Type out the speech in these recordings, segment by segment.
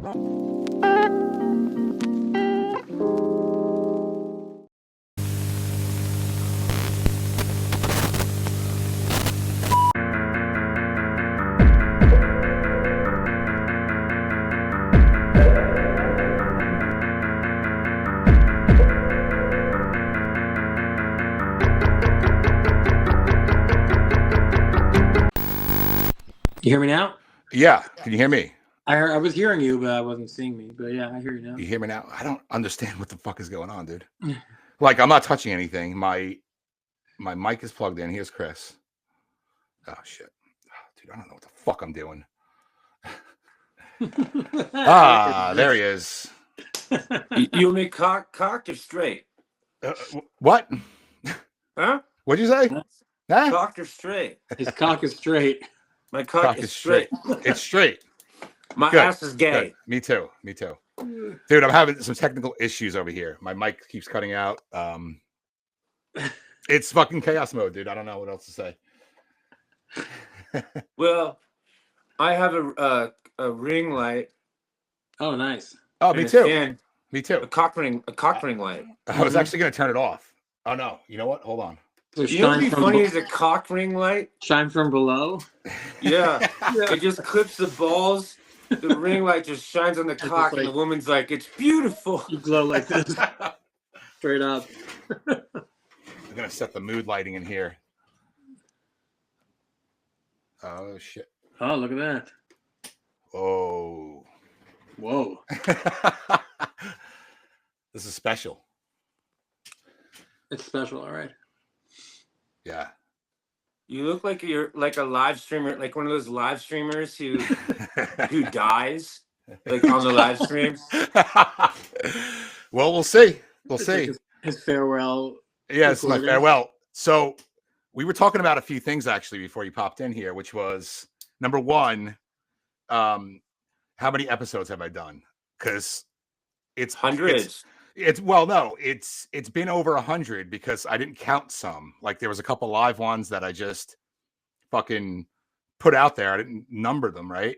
You hear me now? Yeah. Can you hear me? I was hearing you, but I wasn't seeing me. But yeah, I hear you now. You hear me now? I don't understand what the fuck is going on, dude. Like, I'm not touching anything. My mic is plugged in. Here's Chris. Oh, shit. Dude, I don't know what the fuck I'm doing. There he is. You mean cocked or straight? What? Huh? What'd you say? Huh? Cocked or straight? His cock is straight. My cock is straight. It's straight. My Good. ass is gay. Good. Me too. Dude, I'm having some technical issues over here. My mic keeps cutting out. It's fucking chaos mode, dude. I don't know what else to say. Well, I have a ring light. Oh, nice. Oh, me too. Me too. A cock ring light. I was actually gonna turn it off. Oh no! You know what? Hold on. So You know what'd be funny is a cock ring light. Shine from below. Yeah. It just clips the balls. The ring light just shines on the cock, and the woman's like, "It's beautiful." You glow like this, straight up. I'm gonna set the mood lighting in here. Oh shit! Oh, look at that. Oh. Whoa. This is special. It's special, all right. Yeah. You look like you're like a live streamer, like one of those live streamers who dies, like on the live stream. Well, we'll see. We'll It's see. like his farewell. Yeah, it's my farewell. So we were talking about a few things actually before you popped in here, which was number one, how many episodes have I done? Because it's hundreds. It's been over 100 because I didn't count some. Like there was a couple live ones that I just fucking put out there. I didn't number them, right?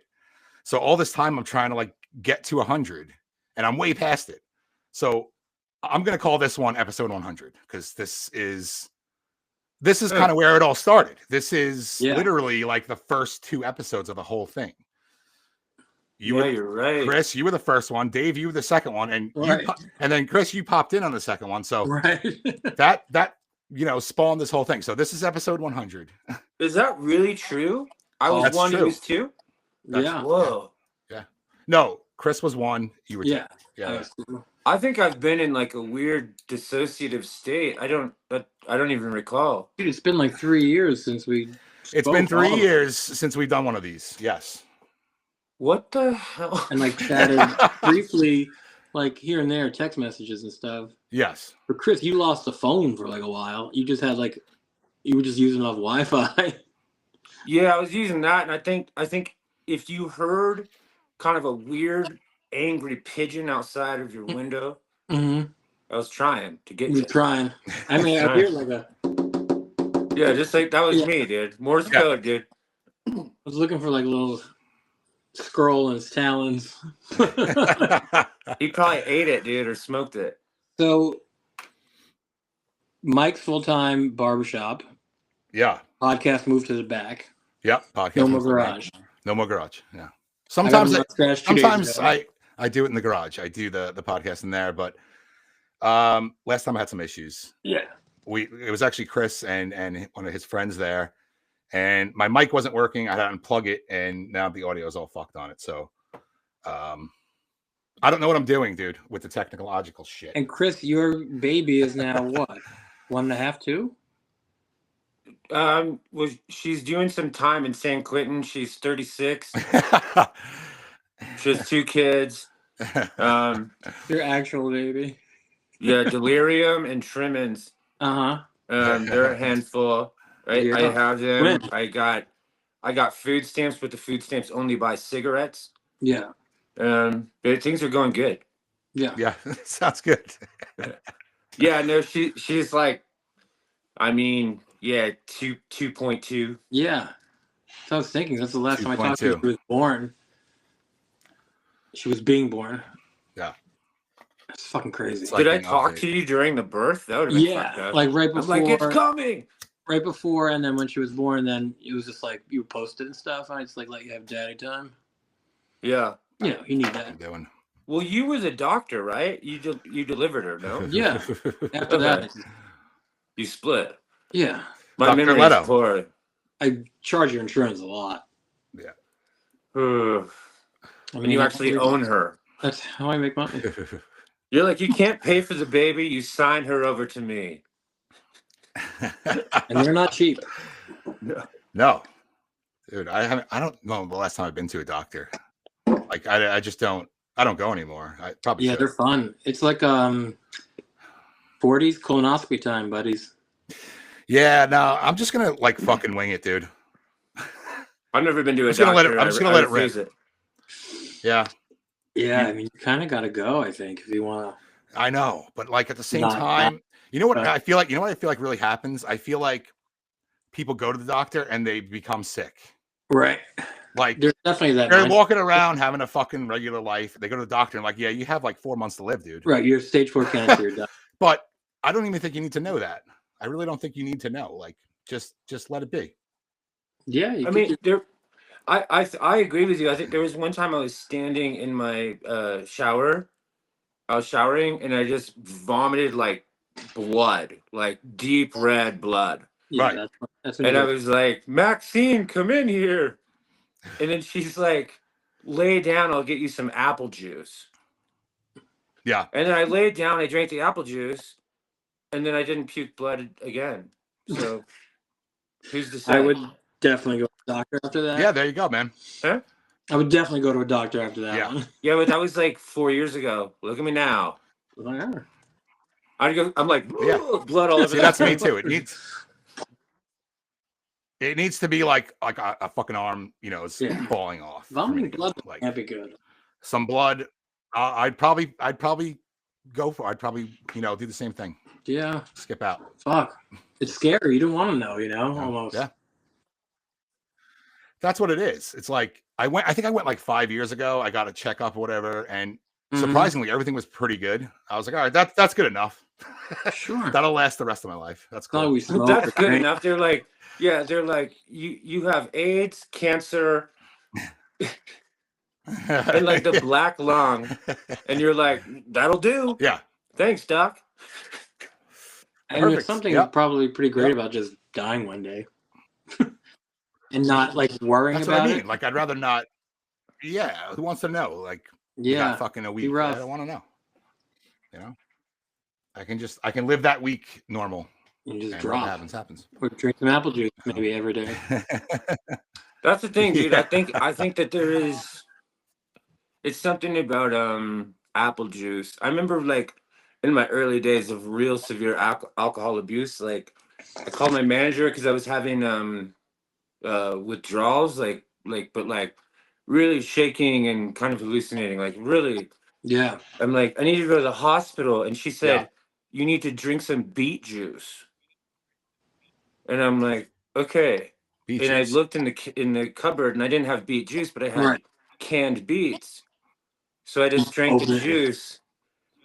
So all this time I'm trying to like get to 100 and I'm way past it. So I'm going to call this one episode 100 because this is kind of where it all started. This is literally like the first 2 episodes of the whole thing. You're right. Chris, you were the first one. Dave, you were the second one, and and then Chris, you popped in on the second one. So that spawned this whole thing. So this is episode 100. Is that really true? I was one, he was 2. Whoa. Yeah. No, Chris was 1. You were 2. Yeah. I think I've been in like a weird dissociative state. I don't even recall. Dude, it's been like 3 years since we. It's been 3 years since we've done one of these. Yes. What the hell? And like chatted briefly, like here and there, text messages and stuff. Yes. But Chris, you lost the phone for like a while. You just had you were just using off Wi-Fi. Yeah, I was using that, and I think if you heard kind of a weird, angry pigeon outside of your window, I was trying to get you. You're trying. I mean, I hear like a. Yeah, just like that was me, dude. Morse code, dude. I was looking for like a little scroll in his talons. He probably ate it, dude, or smoked it. So, Mike's full-time barbershop. Yeah. Podcast moved to the back. Yep. Podcast. No more garage. No more garage. Yeah. Sometimes I do it in the garage. I do the podcast in there, but last time I had some issues. Yeah. It was actually Chris and one of his friends there. And my mic wasn't working. I had to unplug it, and now the audio is all fucked on it. So, I don't know what I'm doing, dude, with the technological shit. And Chris, your baby is now what? 1.5, 2? Well, she's doing some time in San Quentin. She's 36. She has 2 kids. Your actual baby. Yeah, Delirium and Tremens. They're a handful. Right? I have them. I got food stamps, but the food stamps only buy cigarettes. Yeah. But things are going good. Yeah. Yeah. Sounds good. Yeah, no, she's like, I mean, 2.2. Yeah. So I was thinking that's the last time I talked to her. She was born. She was being born. Yeah. That's fucking crazy. Did I talk to you during the birth? That would have been fucked up. Like right before. I'm like, it's coming. Right before, and then when she was born, then it was just like you were posted and stuff. And I just like let you have daddy time. Yeah. You know, you need that. Well, you were the doctor, right? You delivered her, no? Yeah. After that, you split. Yeah. My memory is poor. I charge your insurance a lot. Yeah. I mean, and you actually own her. That's how I make money. You're like, you can't pay for the baby. You sign her over to me. And they're not cheap. No. Dude, I don't know the last time I've been to a doctor. Like I just don't go anymore. I probably should. They're fun. It's like 40s colonoscopy time, buddies. Yeah, no, I'm just gonna like fucking wing it, dude. I've never been to a doctor. I'm just gonna let it rip. Yeah. Yeah, I mean, you kind of got to go, I think, if you want to. I know, but like at the same time, you know what I feel like? You know what I feel like really happens? I feel like people go to the doctor and they become sick. Right. Like there's definitely that. They're walking around having a fucking regular life. They go to the doctor and like, yeah, you have like 4 months to live, dude. Right. You're stage 4 cancer. You're done. But I don't even think you need to know that. I really don't think you need to know. Like, just let it be. Yeah. I mean, I agree with you. I think there was one time I was standing in my shower. I was showering and I just vomited like blood, like deep red blood. Yeah, right. That's and I was like, Maxine, come in here. And then she's like, lay down, I'll get you some apple juice. Yeah. And then I laid down, I drank the apple juice, and then I didn't puke blood again. So who's to say? I would definitely go to a doctor after that. Yeah, there you go, man. Huh? I would definitely go to a doctor after that one. Yeah, but that was like 4 years ago. Look at me now. I'm like, blood all over. See, that's me too. It needs to be like a fucking arm, you know, is falling off. Vomiting blood like, can't be good. Some blood. I'd probably go for. I'd probably, you know, do the same thing. Yeah. Skip out. Fuck. It's scary. You don't want to know, you know, almost. Yeah. That's what it is. It's like I think I went like 5 years ago. I got a checkup or whatever, and surprisingly, everything was pretty good. I was like, all right, that's good enough. Sure. That'll last the rest of my life. That's cool. That's good enough. They're like, you have AIDS, cancer, and like the black lung, and you're like, that'll do. Yeah. Thanks, doc. And there's something probably pretty great about just dying one day. And not like worrying That's about what I mean. it. Like I'd rather not. Yeah, who wants to know? Like, you got fucking a week. I don't want to know. You know, I can live that week normal. You just drop. What happens. Or drink some apple juice maybe every day. That's the thing, dude. I think that there is. It's something about apple juice. I remember like in my early days of real severe alcohol abuse. Like I called my manager because I was having withdrawals, but really shaking and kind of hallucinating, like really. Yeah. I'm like, I need to go to the hospital, and she said, you need to drink some beet juice. And I'm like, okay. And I looked in the cupboard, and I didn't have beet juice, but I had canned beets. So I just drank the juice,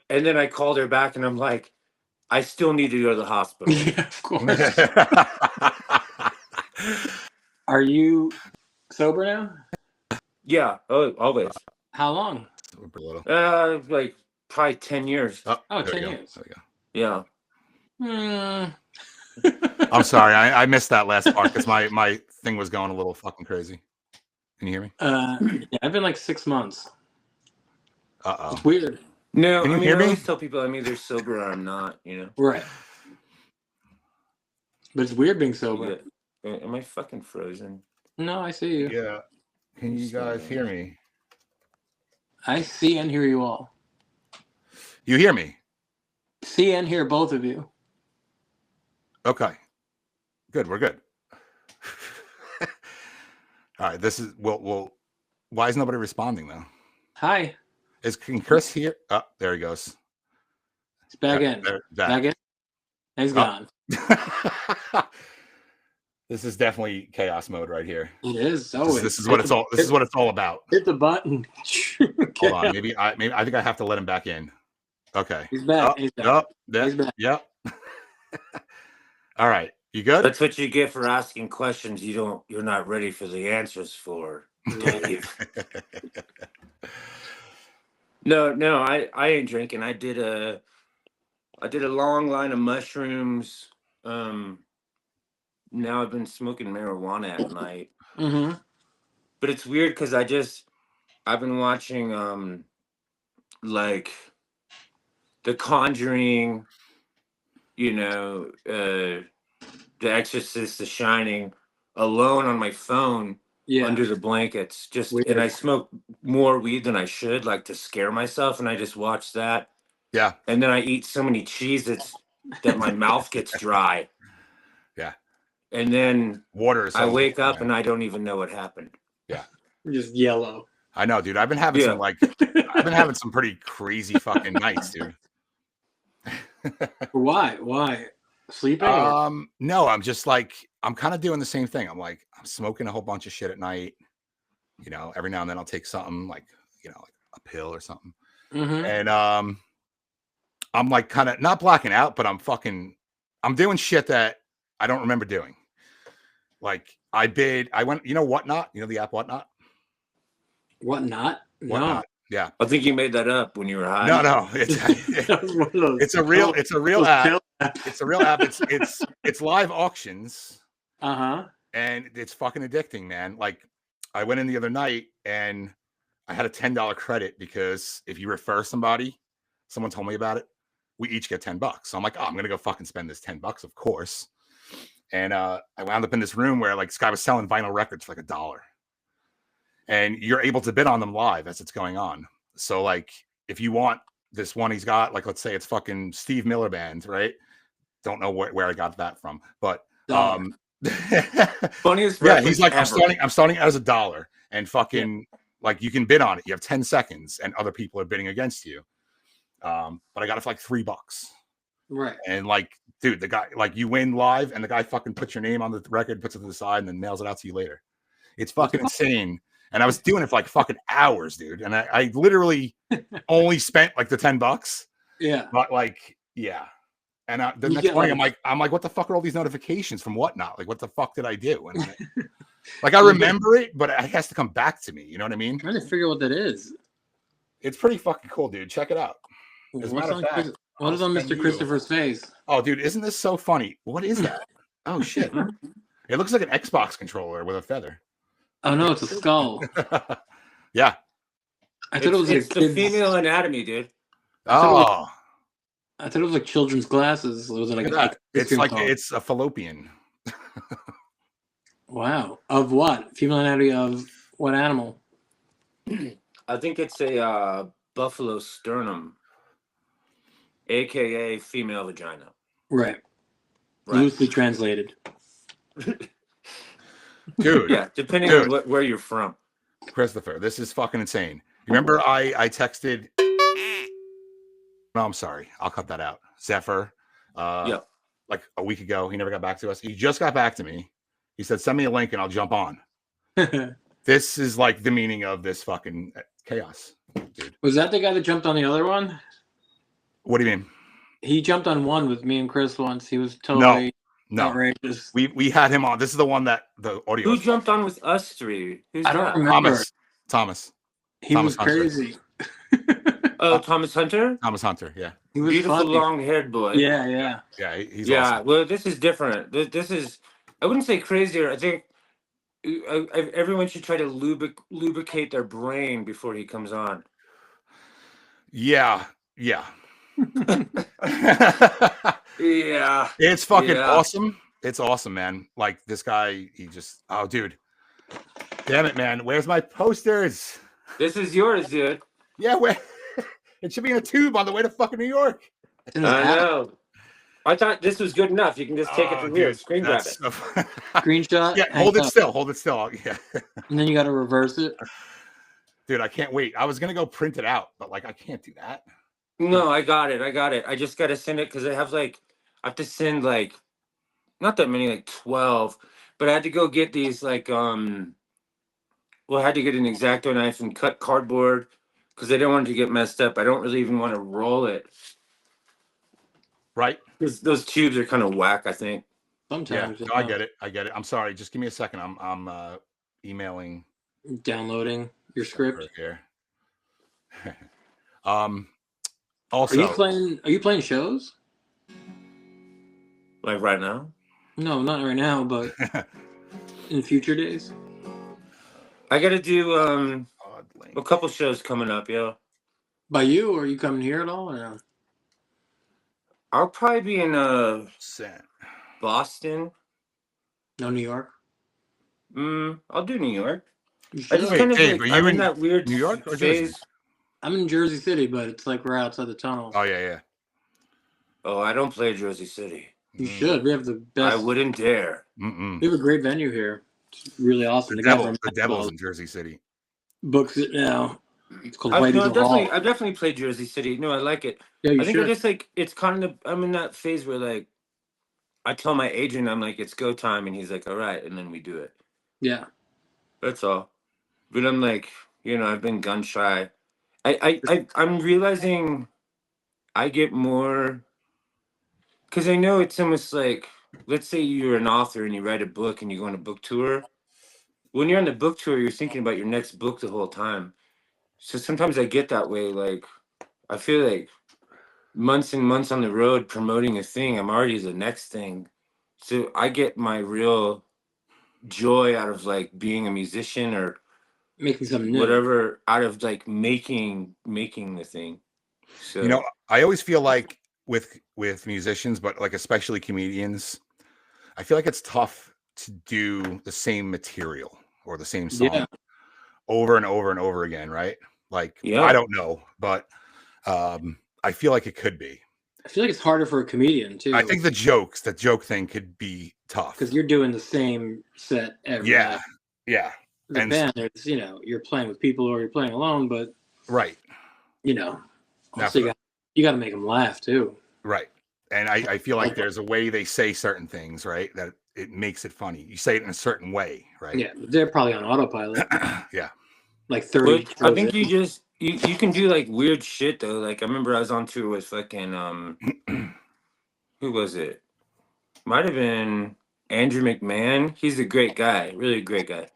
and then I called her back, and I'm like, I still need to go to the hospital. Yeah, of course. Are you sober now? Yeah, always. How long? Like probably 10 years. Oh, 10 years. There we go. Yeah. I'm sorry, I missed that last part because my thing was going a little fucking crazy. Can you hear me? Yeah, I've been like 6 months. Uh-oh. It's weird. No, Can you hear me? I always tell people I'm either sober or I'm not, you know? Right. But it's weird being sober. Am I fucking frozen? No, I see you. Yeah. Can you guys hear me? I see and hear you all. You hear me? See and hear both of you. Okay. Good. We're good. All right. This is well. Why is nobody responding though? Hi. Can Chris hear? Oh, there he goes. He's back in. Back in. He's gone. This is definitely chaos mode right here. It is. This is what it's all. This is what it's all about. Hit the button. Hold on. Maybe I think I have to let him back in. Okay. He's back. Oh, He's back. He's back. Yep. All right. You good? That's what you get for asking questions you're not ready for the answers for. No, I ain't drinking. I did a long line of mushrooms. Now I've been smoking marijuana at night. Mm-hmm. But it's weird because I've been watching like The Conjuring, The Exorcist, The Shining, alone on my phone under the blankets. And I smoke more weed than I should, like to scare myself, and I just watch that. Yeah. And then I eat so many Cheez-Its that my mouth gets dry. Yeah. And then water. I wake up and I don't even know what happened. Yeah. Just yellow. I know, dude. I've been having some pretty crazy fucking nights, dude. Why? Sleeping? No, I'm just like, I'm kind of doing the same thing. I'm smoking a whole bunch of shit at night. Every now and then I'll take something like a pill or something. Mm-hmm. And I'm like kind of not blacking out, but I'm doing shit that I don't remember doing. Like I went, Whatnot, the app Whatnot? Whatnot? Whatnot. Yeah. I think you made that up when you were high. No. It's a real app. It's a real app. It's live auctions. Uh-huh. And it's fucking addicting, man. Like I went in the other night and I had a $10 credit because if you refer somebody, someone told me about it, we each get $10. So I'm like, oh, I'm gonna go fucking spend this $10, of course. And I wound up in this room where like this guy was selling vinyl records for like $1. And you're able to bid on them live as it's going on. So like if you want this one he's got, like let's say it's fucking Steve Miller Band, right? Don't know where I got that from, but funniest. Yeah, he's like, ever. I'm starting as $1 and fucking like you can bid on it. You have 10 seconds and other people are bidding against you. But I got it for like $3. Right. And like, dude, the guy, like you win live and the guy fucking puts your name on the record, puts it to the side and then mails it out to you later. It's fucking insane. And I was doing it for like fucking hours, dude. And I literally only spent like the $10. Yeah. But like, yeah. And the next morning, I'm like, what the fuck are all these notifications from Whatnot? Like, what the fuck did I do? And like, I remember it, but it has to come back to me. You know what I mean? I'm trying to figure out what that is. It's pretty fucking cool, dude. Check it out. As a matter of fact, what is on Mr. Christopher's face? Oh, dude, isn't this so funny? What is that? Oh shit! It looks like an Xbox controller with a feather. Oh no, it's a skull. Yeah. I thought it was it's the female anatomy, dude. Oh. I thought it was like children's glasses. Was it like it's a fallopian. Wow. Of what? Female anatomy of what animal? I think it's a buffalo sternum, aka female vagina. Right. Loosely translated. Dude. Yeah, depending on where you're from. Christopher, this is fucking insane. You remember I texted. No, I'm sorry. I'll cut that out. ZEPHYR. Like a week ago. He never got back to us. He just got back to me. He said, send me a link and I'll jump on. This is like the meaning of this fucking chaos, dude. Was that the guy that jumped on the other one? What do you mean? He jumped on one with me and Chris once. He was totally outrageous. We had him on. This is the one that the audio. Who jumped on with us three? I don't remember. Thomas. He was crazy. Oh, Thomas Hunter? Thomas Hunter, yeah. He was beautiful, long-haired boy. Yeah. Yeah, he's awesome. Well, this is different. This is, I wouldn't say crazier. I think everyone should try to lubricate their brain before he comes on. Yeah. Yeah. It's fucking awesome. It's awesome, man. Like this guy, dude. Damn it, man. Where's my posters? This is yours, dude. Yeah, where? It should be in a tube on the way to fucking New York. I know. I thought this was good enough. You can just take it from here. Screen grab it. Screenshot. Yeah, hold it still. Hold it still. Yeah. And then you got to reverse it. Dude, I can't wait. I was gonna go print it out, but like I can't do that. No, I got it. I just got to send it because I have to send like not that many, like 12. but I had to go get these like well, I had to get an X-Acto knife and cut cardboard because I didn't want it to get messed up. I don't really even want to roll it. Right. Because those tubes are kind of whack, I think. Sometimes. Yeah, no, I get it. I'm sorry. Just give me a second. I'm emailing, downloading your script here. Also, are you playing shows? Like right now? No, not right now, but in future days. I got to do a couple shows coming up, yeah. By you, or are you coming here at all? Or no? I'll probably be in Boston. No, New York. I'll do New York. You should. I just kind of Dave, like, are you I'm in that weird New York or phase. Jersey? I'm in Jersey City, but it's like we're outside the tunnel. Oh yeah. Oh, I don't play Jersey City. You should. We have the best. I wouldn't dare. We have a great venue here. It's really awesome. The Devil's in Jersey City. Books it now. It's called I've White Eagle Hall. definitely played Jersey City. No, I like it. Yeah, you I think should. I just like, it's kind of, I'm in that phase where like, I tell my agent, I'm like, it's go time, and he's like, all right, and then we do it. Yeah. That's all. But I'm like, I've been gun shy. I'm realizing I get more, because I know it's almost like, let's say you're an author and you write a book and you go on a book tour. When you're on the book tour, you're thinking about your next book the whole time. So sometimes I get that way. Like, I feel like months and months on the road promoting a thing, I'm already the next thing. So I get my real joy out of like being a musician or making something new, whatever, out of like making the thing. So I always feel like with musicians, but like especially comedians, I feel like it's tough to do the same material or the same song over and over and over again, right? Like, I don't know, but I feel like it could be. I feel like it's harder for a comedian too. I think the joke thing could be tough because you're doing the same set every night. Yeah. The band, there's, you're playing with people or you're playing alone, but right. Also you got to make them laugh too. Right. And I feel like there's a way they say certain things, right, that it makes it funny. You say it in a certain way, right? Yeah, they're probably on autopilot. Yeah. Like 30. I think you can do like weird shit though. Like I remember I was on tour with fucking who was it? Might have been Andrew McMahon. He's a great guy, really great guy.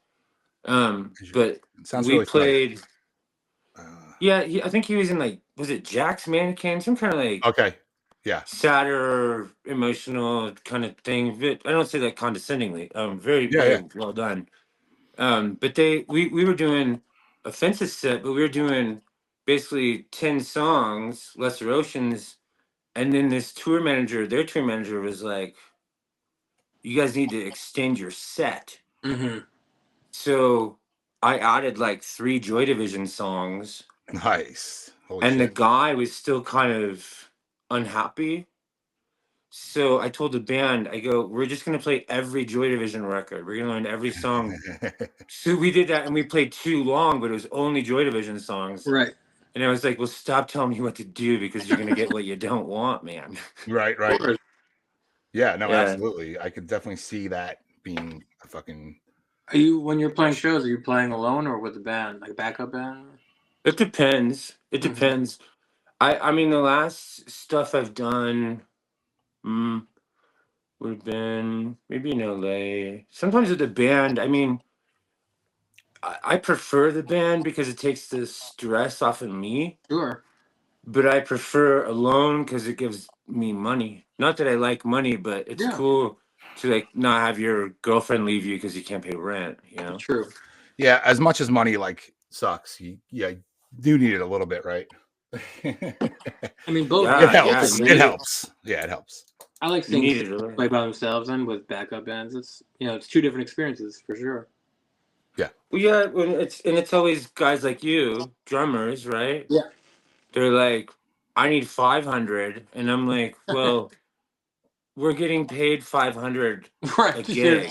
But we really played. I think he was in like, was it Jack's Mannequin? Some kind of like sadder, emotional kind of thing. I don't say that condescendingly. Very well done. But we were doing offensive set, but we were doing basically 10 songs, Lesser Oceans, and then their tour manager was like, you guys need to extend your set. Mm-hmm. So I added like 3 Joy Division songs. Nice. Holy shit. The guy was still kind of unhappy. So I told the band, I go, we're just going to play every Joy Division record. We're going to learn every song. So we did that, and we played too long, but it was only Joy Division songs. Right. And I was like, well, stop telling me what to do because you're going to get what you don't want, man. Right. Yeah, no, absolutely. I could definitely see that being a fucking... When you're playing shows, are you playing alone or with a band, like a backup band? It depends. It depends. I mean, the last stuff I've done would have been maybe in LA. Sometimes with the band, I mean, I prefer the band because it takes the stress off of me. Sure. But I prefer alone because it gives me money. Not that I like money, but it's cool to like not have your girlfriend leave you because you can't pay rent, True. Yeah, as much as money like sucks, you do need it a little bit, right? I mean, both. It helps. It helps. Yeah, it helps. I like seeing people play by themselves and with backup bands. It's it's 2 different experiences for sure. Yeah. Well, yeah, it's always guys like you, drummers, right? Yeah. They're like, I need 500, and I'm like, well, we're getting paid 500 a gig.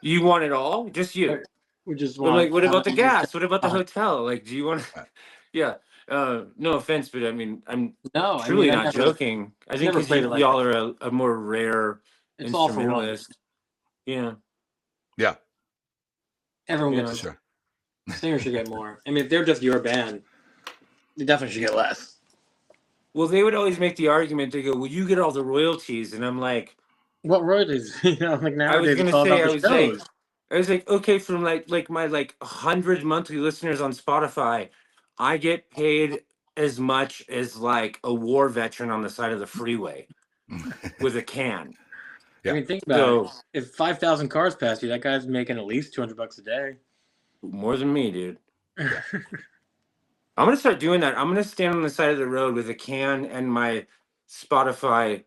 You want it all? Just you? We just want. I'm like, what about the gas? What about the hotel? Like, do you want? Yeah. No offense, but I mean, I'm truly not joking. I think because y'all are a more rare instrumentalist. Yeah. Yeah. Everyone Yeah. gets Sure. Singers should get more. I mean, if they're just your band, they definitely should get less. Well, they would always make the argument. They go, "Well, you get all the royalties," and I'm like, What royalties? You know, like I was nowadays gonna it's all say, about the shows. I was like, okay, from like my 100 monthly listeners on Spotify, I get paid as much as like a war veteran on the side of the freeway with a can. I Yeah. mean, think about So it. If 5,000 cars pass you, that guy's making at least $200 a day. more than me, dude. I'm gonna start doing that. I'm gonna stand on the side of the road with a can and my Spotify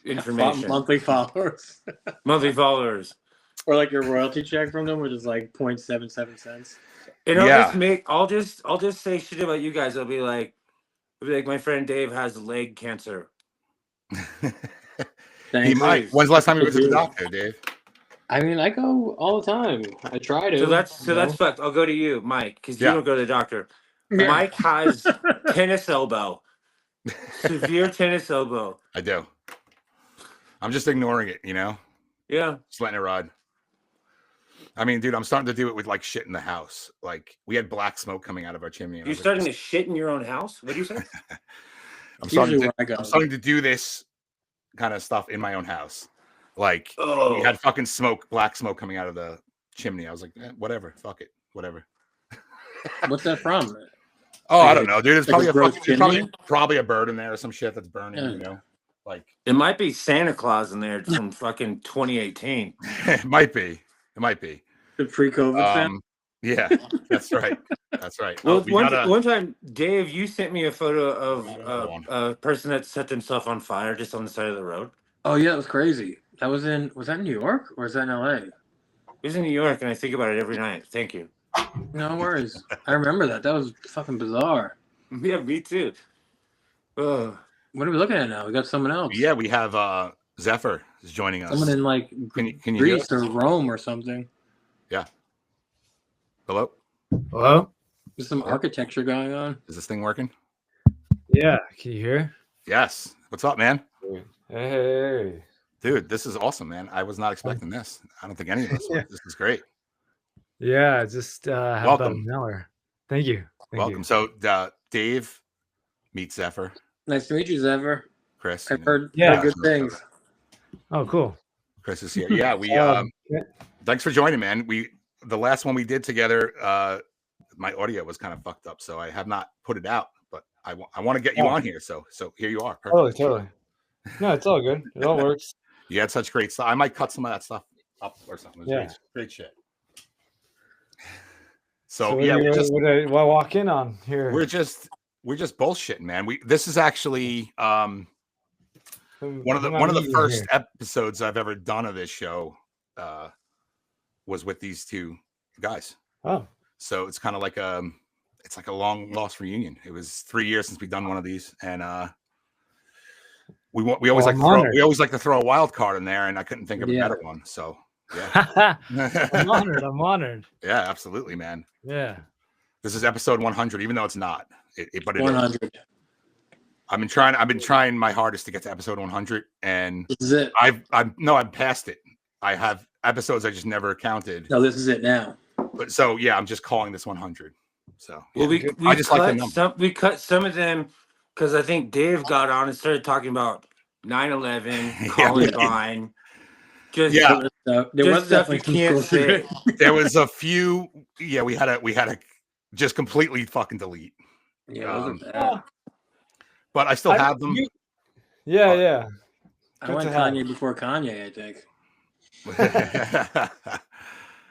information, Monthly followers. monthly followers. Or like your royalty check from them, which is like 0.77 cents. And Yeah. I'll just say shit about you guys. I'll be like, my friend Dave has leg cancer. He might. When's the last time you went to the doctor, Dave? I mean, I go all the time. I try to. So that's fucked. I'll go to you, Mike, because you don't go to the doctor. Yeah. Mike has tennis elbow, severe tennis elbow. I do. I'm just ignoring it, you know? Yeah. Just letting it ride. I mean, dude, I'm starting to do it with like shit in the house. Like we had black smoke coming out of our chimney. And You're starting to shit in your own house? What do you say? I'm starting to do this kind of stuff in my own house. Like we had fucking black smoke coming out of the chimney. I was like, whatever, fuck it, whatever. What's that from? Oh, I don't know, dude. It's like probably probably a bird in there or some shit that's burning, you know? Like it might be Santa Claus in there from fucking 2018. It might be. The pre-COVID fan? Yeah, that's right. That's right. Well, one time, Dave, you sent me a photo of a person that set themselves on fire just on the side of the road. Oh yeah, it was crazy. Was that in New York or is that in LA? It was in New York, and I think about it every night. Thank you. No worries. I remember that. That was fucking bizarre. Yeah, me too. What are we looking at now? We got someone else. Yeah, we have ZEPHYR is joining us. Someone in like can you Greece or Rome or something. Yeah. Hello? Hello? There's some architecture going on. Is this thing working? Yeah. Can you hear? Yes. What's up, man? Hey. Dude, this is awesome, man. I was not expecting this. I don't think any of us were. This is great. Yeah, just welcome. Miller. Thank you. Welcome. So Dave, meet ZEPHYR. Nice to meet you, ZEPHYR. Chris. I've heard good things. Oh, cool. Chris is here. Yeah, we thanks for joining, man. The last one we did together, my audio was kind of fucked up, so I have not put it out, but I want to get you on here. So here you are. Perfect. Totally. No, it's all good. It all works. You had such great stuff. I might cut some of that stuff up or something. Yeah. Great shit. So what yeah, do I walk in on here? We're just bullshitting, man. This is actually one of the first episodes I've ever done of this show was with these two guys. Oh. So it's kind of like a long lost reunion. It was 3 years since we've done one of these, and we always like to throw a wild card in there, and I couldn't think of a better one. So yeah. I'm honored. Yeah, absolutely, man. Yeah. This is episode 100, even though it's not. But it 100. is. I've been trying my hardest to get to episode 100, and this is it. I've passed it. I have episodes I just never counted. No, this is it now. But so yeah, I'm just calling this 100. So well, we cut some of them because I think Dave got on and started talking about 9/11, Columbine. There was definitely can't say. There was a few. Yeah, we had to just completely fucking delete. Yeah, but I still have them. Yeah. I went Kanye before Kanye, I think.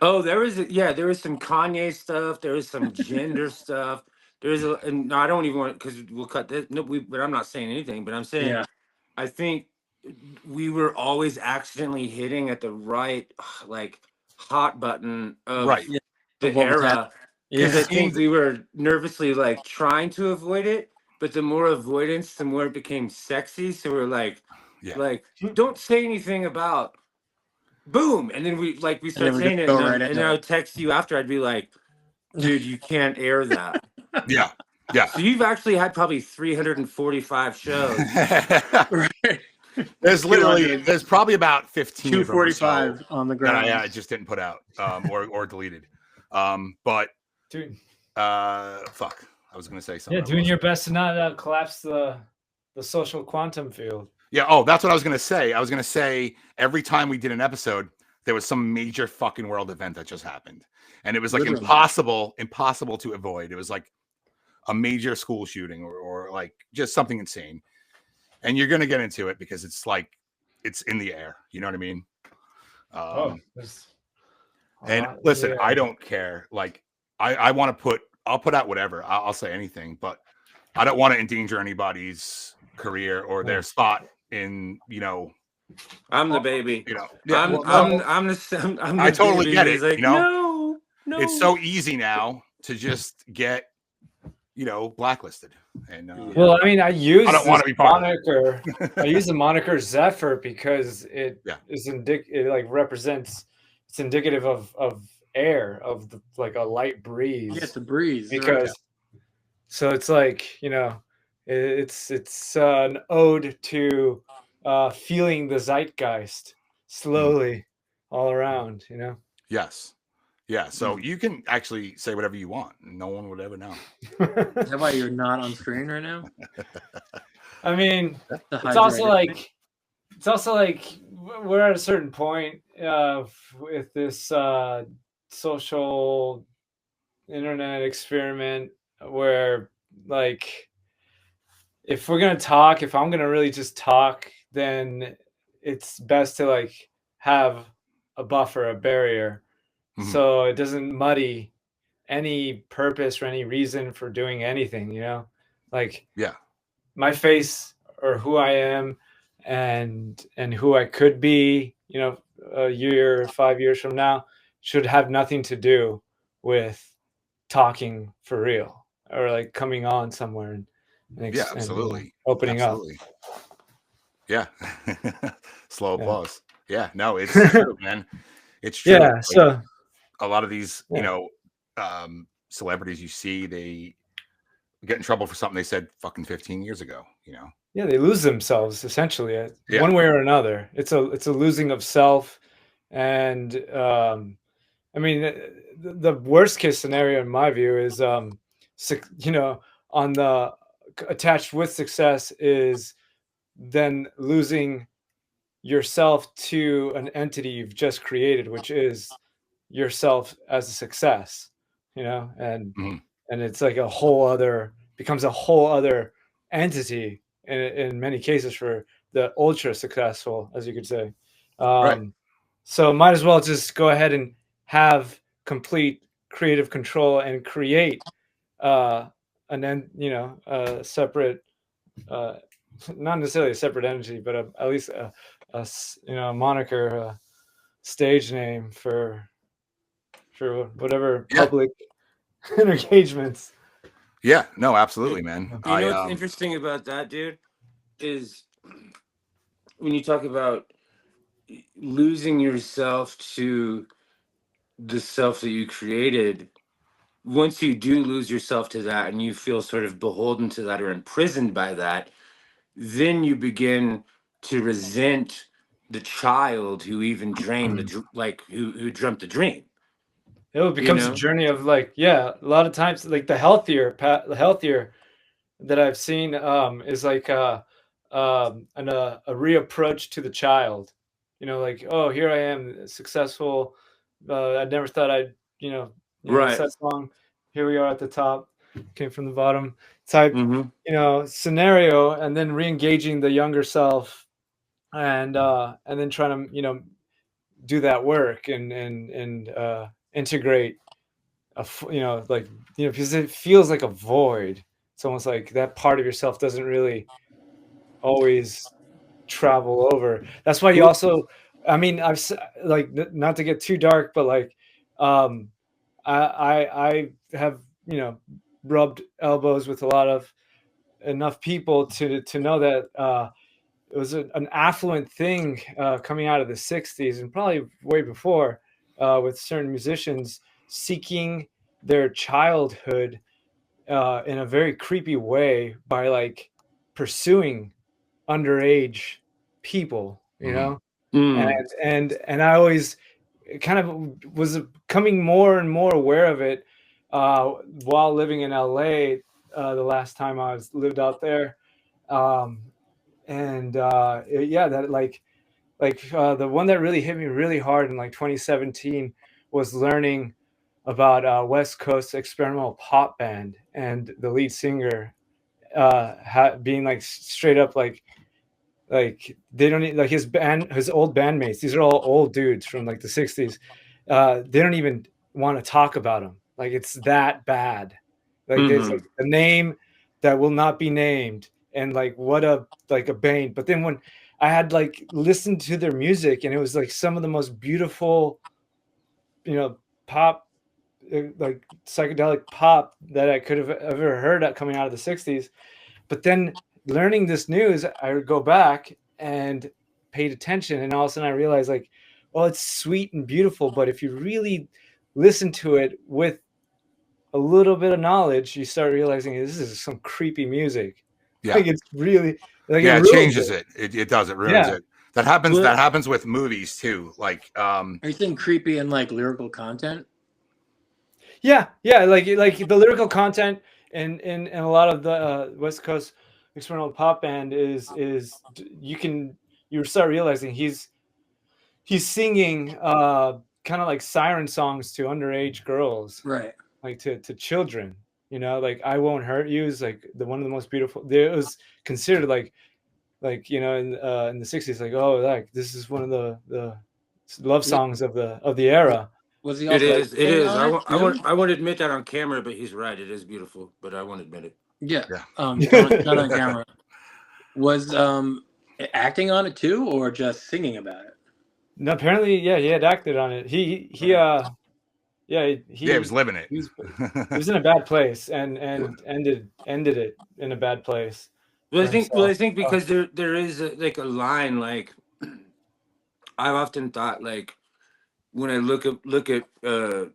Oh, there was some Kanye stuff. There was some gender stuff. And I don't even want because we'll cut this. No, but I'm not saying anything. But I'm saying, I think we were always accidentally hitting at the right hot button of the era. Because I think we were nervously trying to avoid it, but the more avoidance, the more it became sexy. So we're like, don't say anything about boom, and then we start saying it, and I would text you after. I'd be like, dude, you can't air that. Yeah. So you've actually had probably 345 shows. Right. There's literally, there's probably about 15 of them or so 245 on the ground. that I just didn't put out or deleted. But Dude. fuck, I was gonna say something. Yeah, doing your best to not collapse the social quantum field. Yeah. Oh, that's what I was gonna say. I was gonna say every time we did an episode, there was some major fucking world event that just happened, and it was like impossible to avoid. It was like a major school shooting or like just something insane, and you're gonna get into it because it's like it's in the air. You know what I mean? And listen, I don't care. Like I want to I'll put out whatever. I'll say anything, but I don't want to endanger anybody's career or their spot in, you know. I'm the baby. You know, I'm the I totally baby. get it. Like, you know, no. It's so easy now to just get, you know, blacklisted. And well, I mean, I don't want to be part moniker. I use the moniker ZEPHYR because it is it like represents. It's indicative of air, of like a light breeze. Yes, the breeze. Because so it's like, you know, it's an ode to feeling the zeitgeist slowly all around, you know. Yes. Yeah, so you can actually say whatever you want. No one would ever know. Is that why you're not on screen right now? I mean, it's also like we're at a certain point with this social internet experiment where, like, if we're gonna talk, if I'm gonna really just talk, then it's best to like have a buffer, a barrier. So it doesn't muddy any purpose or any reason for doing anything, you know? Like, my face or who I am and who I could be, you know, a year, 5 years from now should have nothing to do with talking for real or like coming on somewhere and absolutely. Opening up. Yeah. Slow applause. Yeah, no, it's true, man. It's true. Yeah, like, so a lot of these, you know, celebrities you see, they get in trouble for something they said fucking 15 years ago, you know. Yeah, they lose themselves essentially, one way or another. It's a losing of self, and I mean, the worst case scenario in my view is, you know, on the attached with success is then losing yourself to an entity you've just created, which is yourself as a success, you know, and it's like becomes a whole other entity in many cases for the ultra successful, as you could say. So might as well just go ahead and have complete creative control and create a separate, not necessarily a separate entity, but at least a moniker, a stage name for whatever public engagements. Yeah, no, absolutely, man. You know what's interesting about that, dude, is when you talk about losing yourself to the self that you created. Once you do lose yourself to that and you feel sort of beholden to that or imprisoned by that, then you begin to resent the child who even dreamed who dreamt the dream. It becomes a journey of like, a lot of times like the healthier that I've seen is like a reapproach to the child, you know, like, oh, here I am successful, I never thought I'd right, that song, here we are at the top, came from the bottom type, you know, scenario, and then re-engaging the younger self and then trying to, you know, do that work and integrate because it feels like a void. It's almost like that part of yourself doesn't really always travel over. That's why you also, I mean, I've like, not to get too dark, but like I have, you know, rubbed elbows with enough people to know that it was an affluent thing coming out of the 60s and probably way before, with certain musicians seeking their childhood in a very creepy way by like pursuing underage people, you Mhm. know, and I always kind of was becoming more and more aware of it while living in LA. The last time I lived out there, yeah, that like the one that really hit me really hard in like 2017 was learning about West Coast experimental pop band, and the lead singer being like straight up like they don't like his old bandmates. These are all old dudes from like the 60s. They don't even want to talk about him. Like it's that bad. Like there's like a name that will not be named, and like what a bane. But then when I had like listened to their music, and it was like some of the most beautiful, pop, like psychedelic pop that I could have ever heard coming out of the 60s. But then learning this news, I would go back and paid attention, and all of a sudden I realized like, well, it's sweet and beautiful, but if you really listen to it with a little bit of knowledge, you start realizing this is some creepy music. Yeah. Like it's really like it changes it. It does. It ruins it. That happens. That happens with movies too. Like, are you saying creepy in like lyrical content? Yeah, like the lyrical content in a lot of the West Coast experimental pop band is you start realizing he's singing kind of like siren songs to underage girls, right? Like to children, like I Won't Hurt You is like one of the most beautiful. It was considered like in the 60s, like, oh, like this is one of the love songs of the era. Was he It also is. I won't admit that on camera, but he's right. It is beautiful, but I won't admit it. Yeah. Not on camera. Was acting on it too, or just singing about it? No, apparently, yeah, he had acted on it. He was living it. He was in a bad place and ended it in a bad place. Well, I think because there is like a line, like I've often thought, like when I look at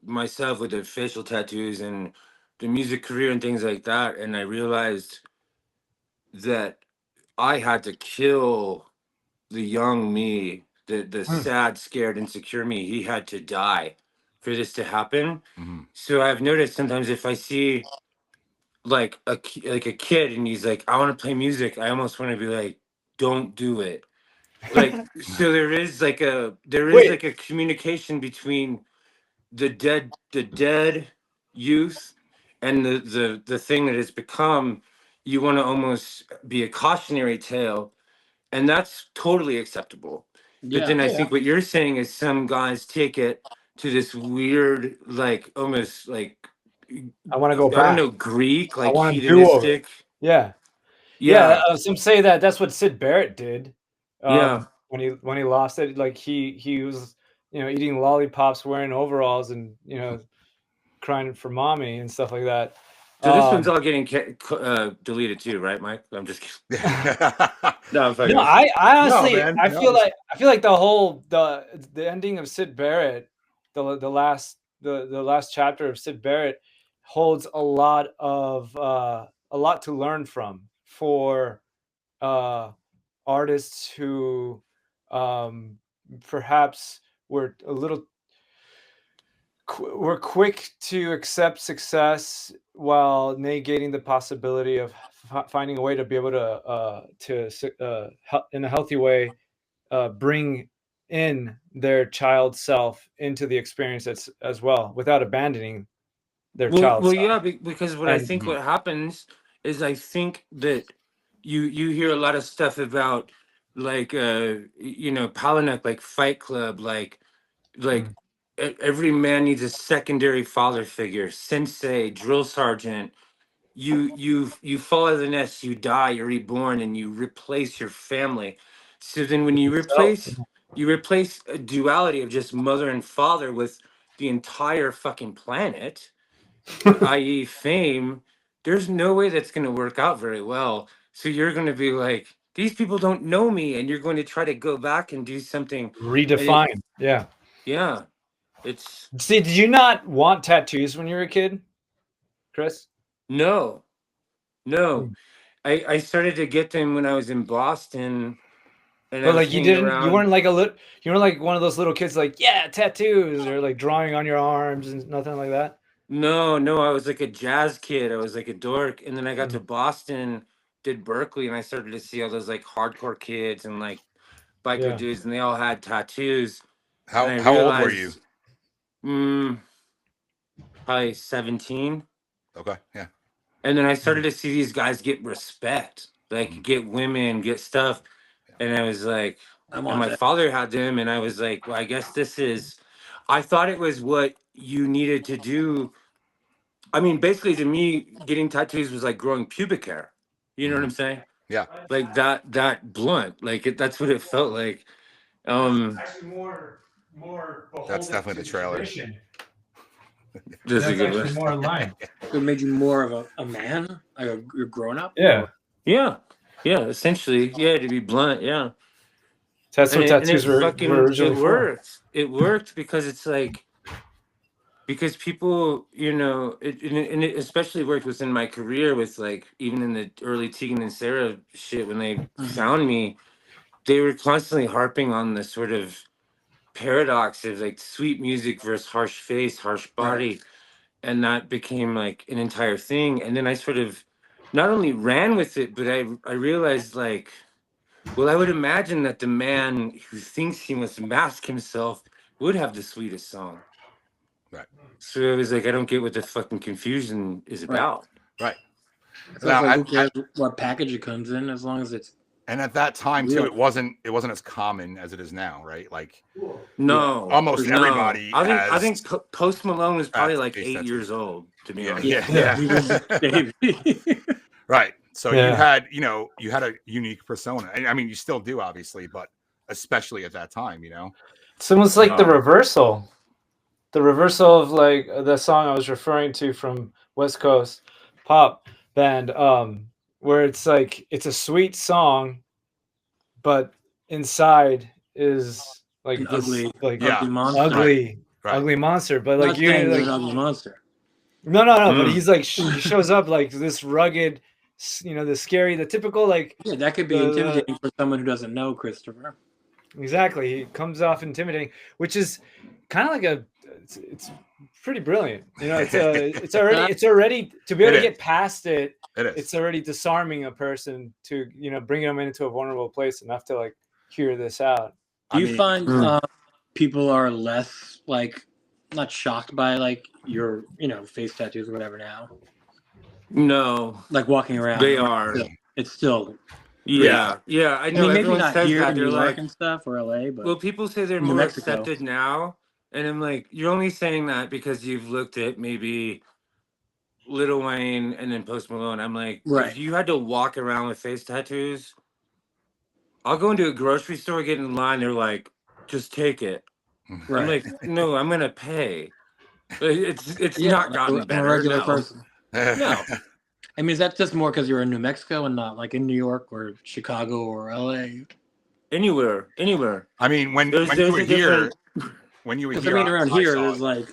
myself with the facial tattoos and the music career and things like that, and I realized that I had to kill the young me, the sad, scared, insecure me. He had to die for this to happen. So I've noticed sometimes if I see like a kid and he's like, I want to play music, I almost want to be like, don't do it. Like, so there is like a communication between the dead youth and the thing that has become. You want to almost be a cautionary tale, and that's totally acceptable. But then I think what you're saying is some guys take it to this weird, like almost like, I want to go back. I don't know, Greek, like hedonistic. Yeah. Some say that's what Syd Barrett did. When he lost it, like he was eating lollipops, wearing overalls, and crying for mommy and stuff like that. So this one's all getting deleted too, right, Mike? I'm just kidding. No, I honestly, I feel like the whole the ending of Syd Barrett, the last chapter of Syd Barrett holds a lot to learn from for artists who perhaps were a little we're quick to accept success while negating the possibility of finding a way to be able to in a healthy way bring in their child self into the experience as well, without abandoning their child self. Yeah, because I think what happens is I think that you hear a lot of stuff about like Palahniuk, like Fight Club, like every man needs a secondary father figure, sensei, drill sergeant. You fall out of the nest, you die, you're reborn, and you replace your family. So then when you replace a duality of just mother and father with the entire fucking planet, i.e. fame, there's no way that's going to work out very well. So you're going to be like, these people don't know me, and you're going to try to go back and do something redefine. Yeah. See, did you not want tattoos when you were a kid, Chris? No. I started to get them when I was in Boston, And I But was like you hanging weren't around. like you weren't like one of those little kids like, yeah, tattoos, or like drawing on your arms and nothing like that. No, no, I was like a jazz kid. I was like a dork. And then I got to Boston, did Berkeley, and I started to see all those like hardcore kids and like biker Yeah. dudes, and they all had tattoos. And I How old were you? realized, probably 17. Okay, yeah. And then I started to see these guys get respect, like get women, get stuff. And I was like, I and want my that. father had them, and I was like, well, I guess this is, I thought it was what you needed to do. I mean, basically, to me, getting tattoos was like growing pubic hair. You know what I'm saying? Yeah. Like that blunt. Like that's what it felt like. Actually more That's definitely the trailer. That's a good one. more in line. It made you more of a man, like you're grown up. Yeah. Yeah, yeah. Essentially, yeah. To be blunt, yeah. That's what And it tattoos were originally for. worked. It worked because it's like, because people, you know, and it especially worked within my career with like even in the early Tegan and Sarah shit when they found me, they were constantly harping on the sort of paradox of like sweet music versus harsh face, harsh body, and that became like an entire thing. And then I sort of not only ran with it, but I realized like, well, I would imagine that the man who thinks he must mask himself would have the sweetest song. Right. So it was like, I don't get what the fucking confusion is about. Right. So it's like, who cares what package it comes in as long as it's. And at that time too, Yeah. it wasn't as common as it is now, right? Like No, almost no. everybody. I think Post Malone was probably like face 8 tattoos. years old, to be honest. Yeah. Right. So Yeah. you had a unique persona. I mean, you still do, obviously, but especially at that time, you know. It's almost like the reversal of like the song I was referring to from West Coast pop band, where it's like it's a sweet song, but inside is like An this ugly, like ugly monster. ugly monster. But like Not saying you they're like an ugly monster. no. But he's like he shows up like this rugged, the scary, the typical like. Yeah, that could be intimidating for someone who doesn't know Christopher. Exactly, he comes off intimidating, which is kind of like it's pretty brilliant. You know, it's already to be able to get past it. It's already disarming a person to bringing them into a vulnerable place enough to like hear this out. Do you find people are less like not shocked by like your face tattoos or whatever now? No, like walking around. They are. It's still. Yeah. I know. I mean, maybe everyone not says here that. in They're New York like, and stuff or LA, but well, people say they're New more Mexico. accepted now, and I'm like, you're only saying that because you've looked at maybe Lil Wayne and then Post Malone. I'm like, if you had to walk around with face tattoos, I'll go into a grocery store, get in line. They're like, just take it. Right. I'm like, no, I'm gonna pay. It's not gotten better. I'm a regular no. person. No. I mean, is that just more because you're in New Mexico and not like in New York or Chicago or LA? Anywhere. I mean, when you were here, around here, there's like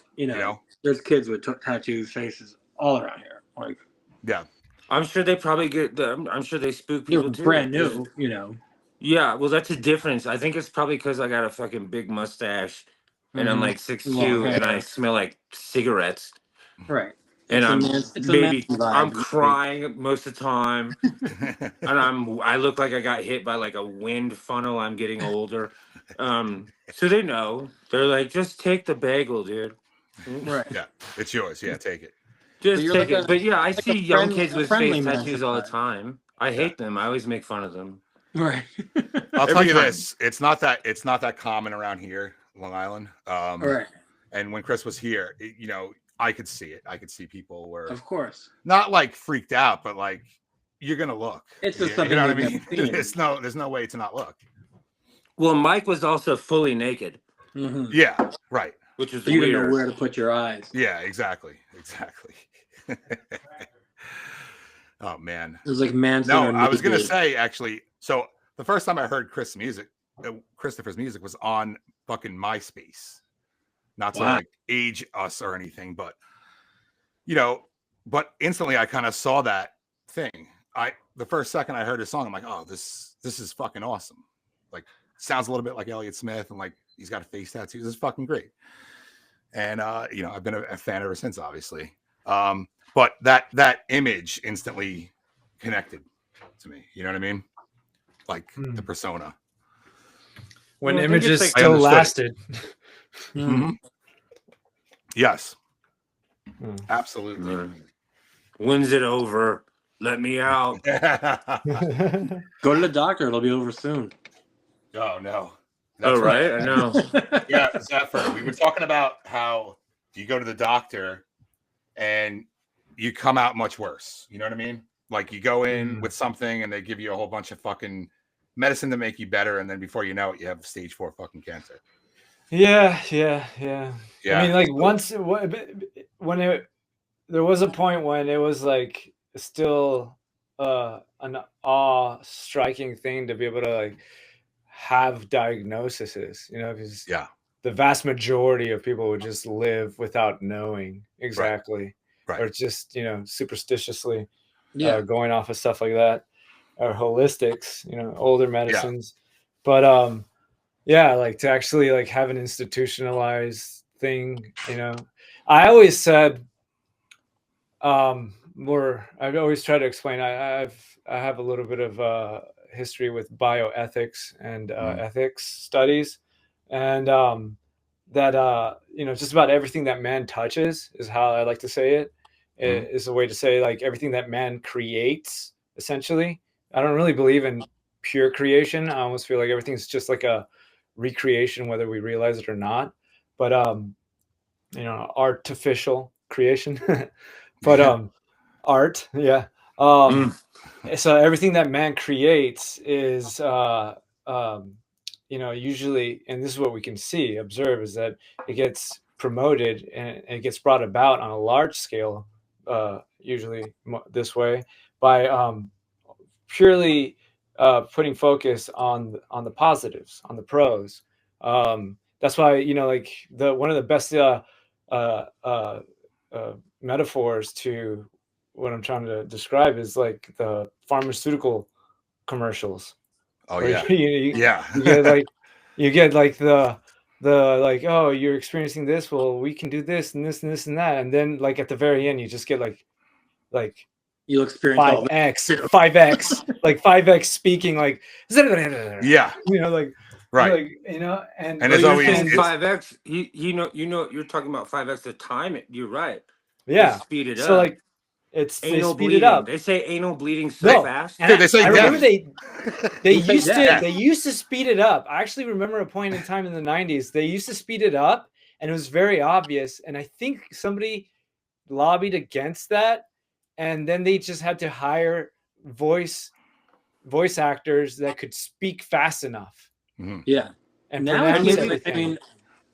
there's kids with tattoos faces all around here. Like, yeah, I'm sure they probably get them. I'm sure they spook people too. Brand new, Yeah, well, that's a difference. I think it's probably because I got a fucking big mustache, and I'm like 6'2", and I smell like cigarettes. Right. And I'm crying most of the time, and I look like I got hit by like a wind funnel. I'm getting older, so they know. They're like, just take the bagel, dude. Right. Yeah, it's yours. Yeah, take it. Just take it. But yeah, I see young kids with face tattoos all the time. I hate them. I always make fun of them. Right. I'll tell you this: it's not that common around here, Long Island. Right. And when Chris was here, I could see it. I could see people were, of course, not like freaked out, but like you're gonna look. It's just something. You know what I mean? There's no way to not look. Well, Mike was also fully naked. Mm-hmm. Yeah, right. Which is you weird. didn't know where to put your eyes. Yeah, exactly. Oh man, it was like Manson. No, I was gonna say actually. So the first time I heard Christopher's music was on fucking MySpace. Not to like age us or anything, but but instantly I kind of saw that thing. The first second I heard his song, I'm like, oh, this is fucking awesome. like sounds a little bit like Elliott Smith, and like he's got a face tattoos. It's fucking great. And you know, I've been a fan ever since, obviously. But that image instantly connected to me. You know what I mean? Like the persona. When Well, I think images it's like- still I lasted. Mhm. Yes. Hmm. Absolutely. When's it over? Let me out. Go to the doctor. It'll be over soon. Oh no. Oh, right. I know. Yeah, ZEPHYR. We were talking about how you go to the doctor and you come out much worse. You know what I mean? Like you go in with something and they give you a whole bunch of fucking medicine to make you better, and then before you know it, you have stage 4 fucking cancer. Yeah. I mean, like there was a point when it was like still an awe-striking thing to be able to like have diagnoses, you know, because the vast majority of people would just live without knowing exactly, or just, you know, superstitiously going off of stuff like that, or holistics, you know, older medicines. But yeah, like to actually like have an institutionalized thing, you know. I always said I've always tried to explain, I have a little bit of history with bioethics and ethics studies, and that you know, just about everything that man touches is how I like to say it. It is a way to say like everything that man creates, essentially. I don't really believe in pure creation. I almost feel like everything's just like a recreation, whether we realize it or not. But you know, artificial creation. But art, so everything that man creates is you know, usually, and this is what we can see, observe, is that it gets promoted and it gets brought about on a large scale, usually this way, by purely putting focus on the positives, on the pros. That's why, you know, like one of the best metaphors to what I'm trying to describe is like the pharmaceutical commercials. Oh yeah. You get like the like, oh, you're experiencing this, well, we can do this and this and this and that, and then like at the very end you just get like you'll experience 5x like 5x speaking, like you know, like like, you know, and there's always 5x. You know, you're talking about 5x the time. You're right. Yeah, they speed it so up. Like it's anal they speed bleeding. it up. They say anal bleeding so fast. And they say I remember they say used to speed it up. I actually remember a point in time in the 90s they used to speed it up, and it was very obvious. And I think somebody lobbied against that, and then they just had to hire voice actors that could speak fast enough. Yeah, and now I mean,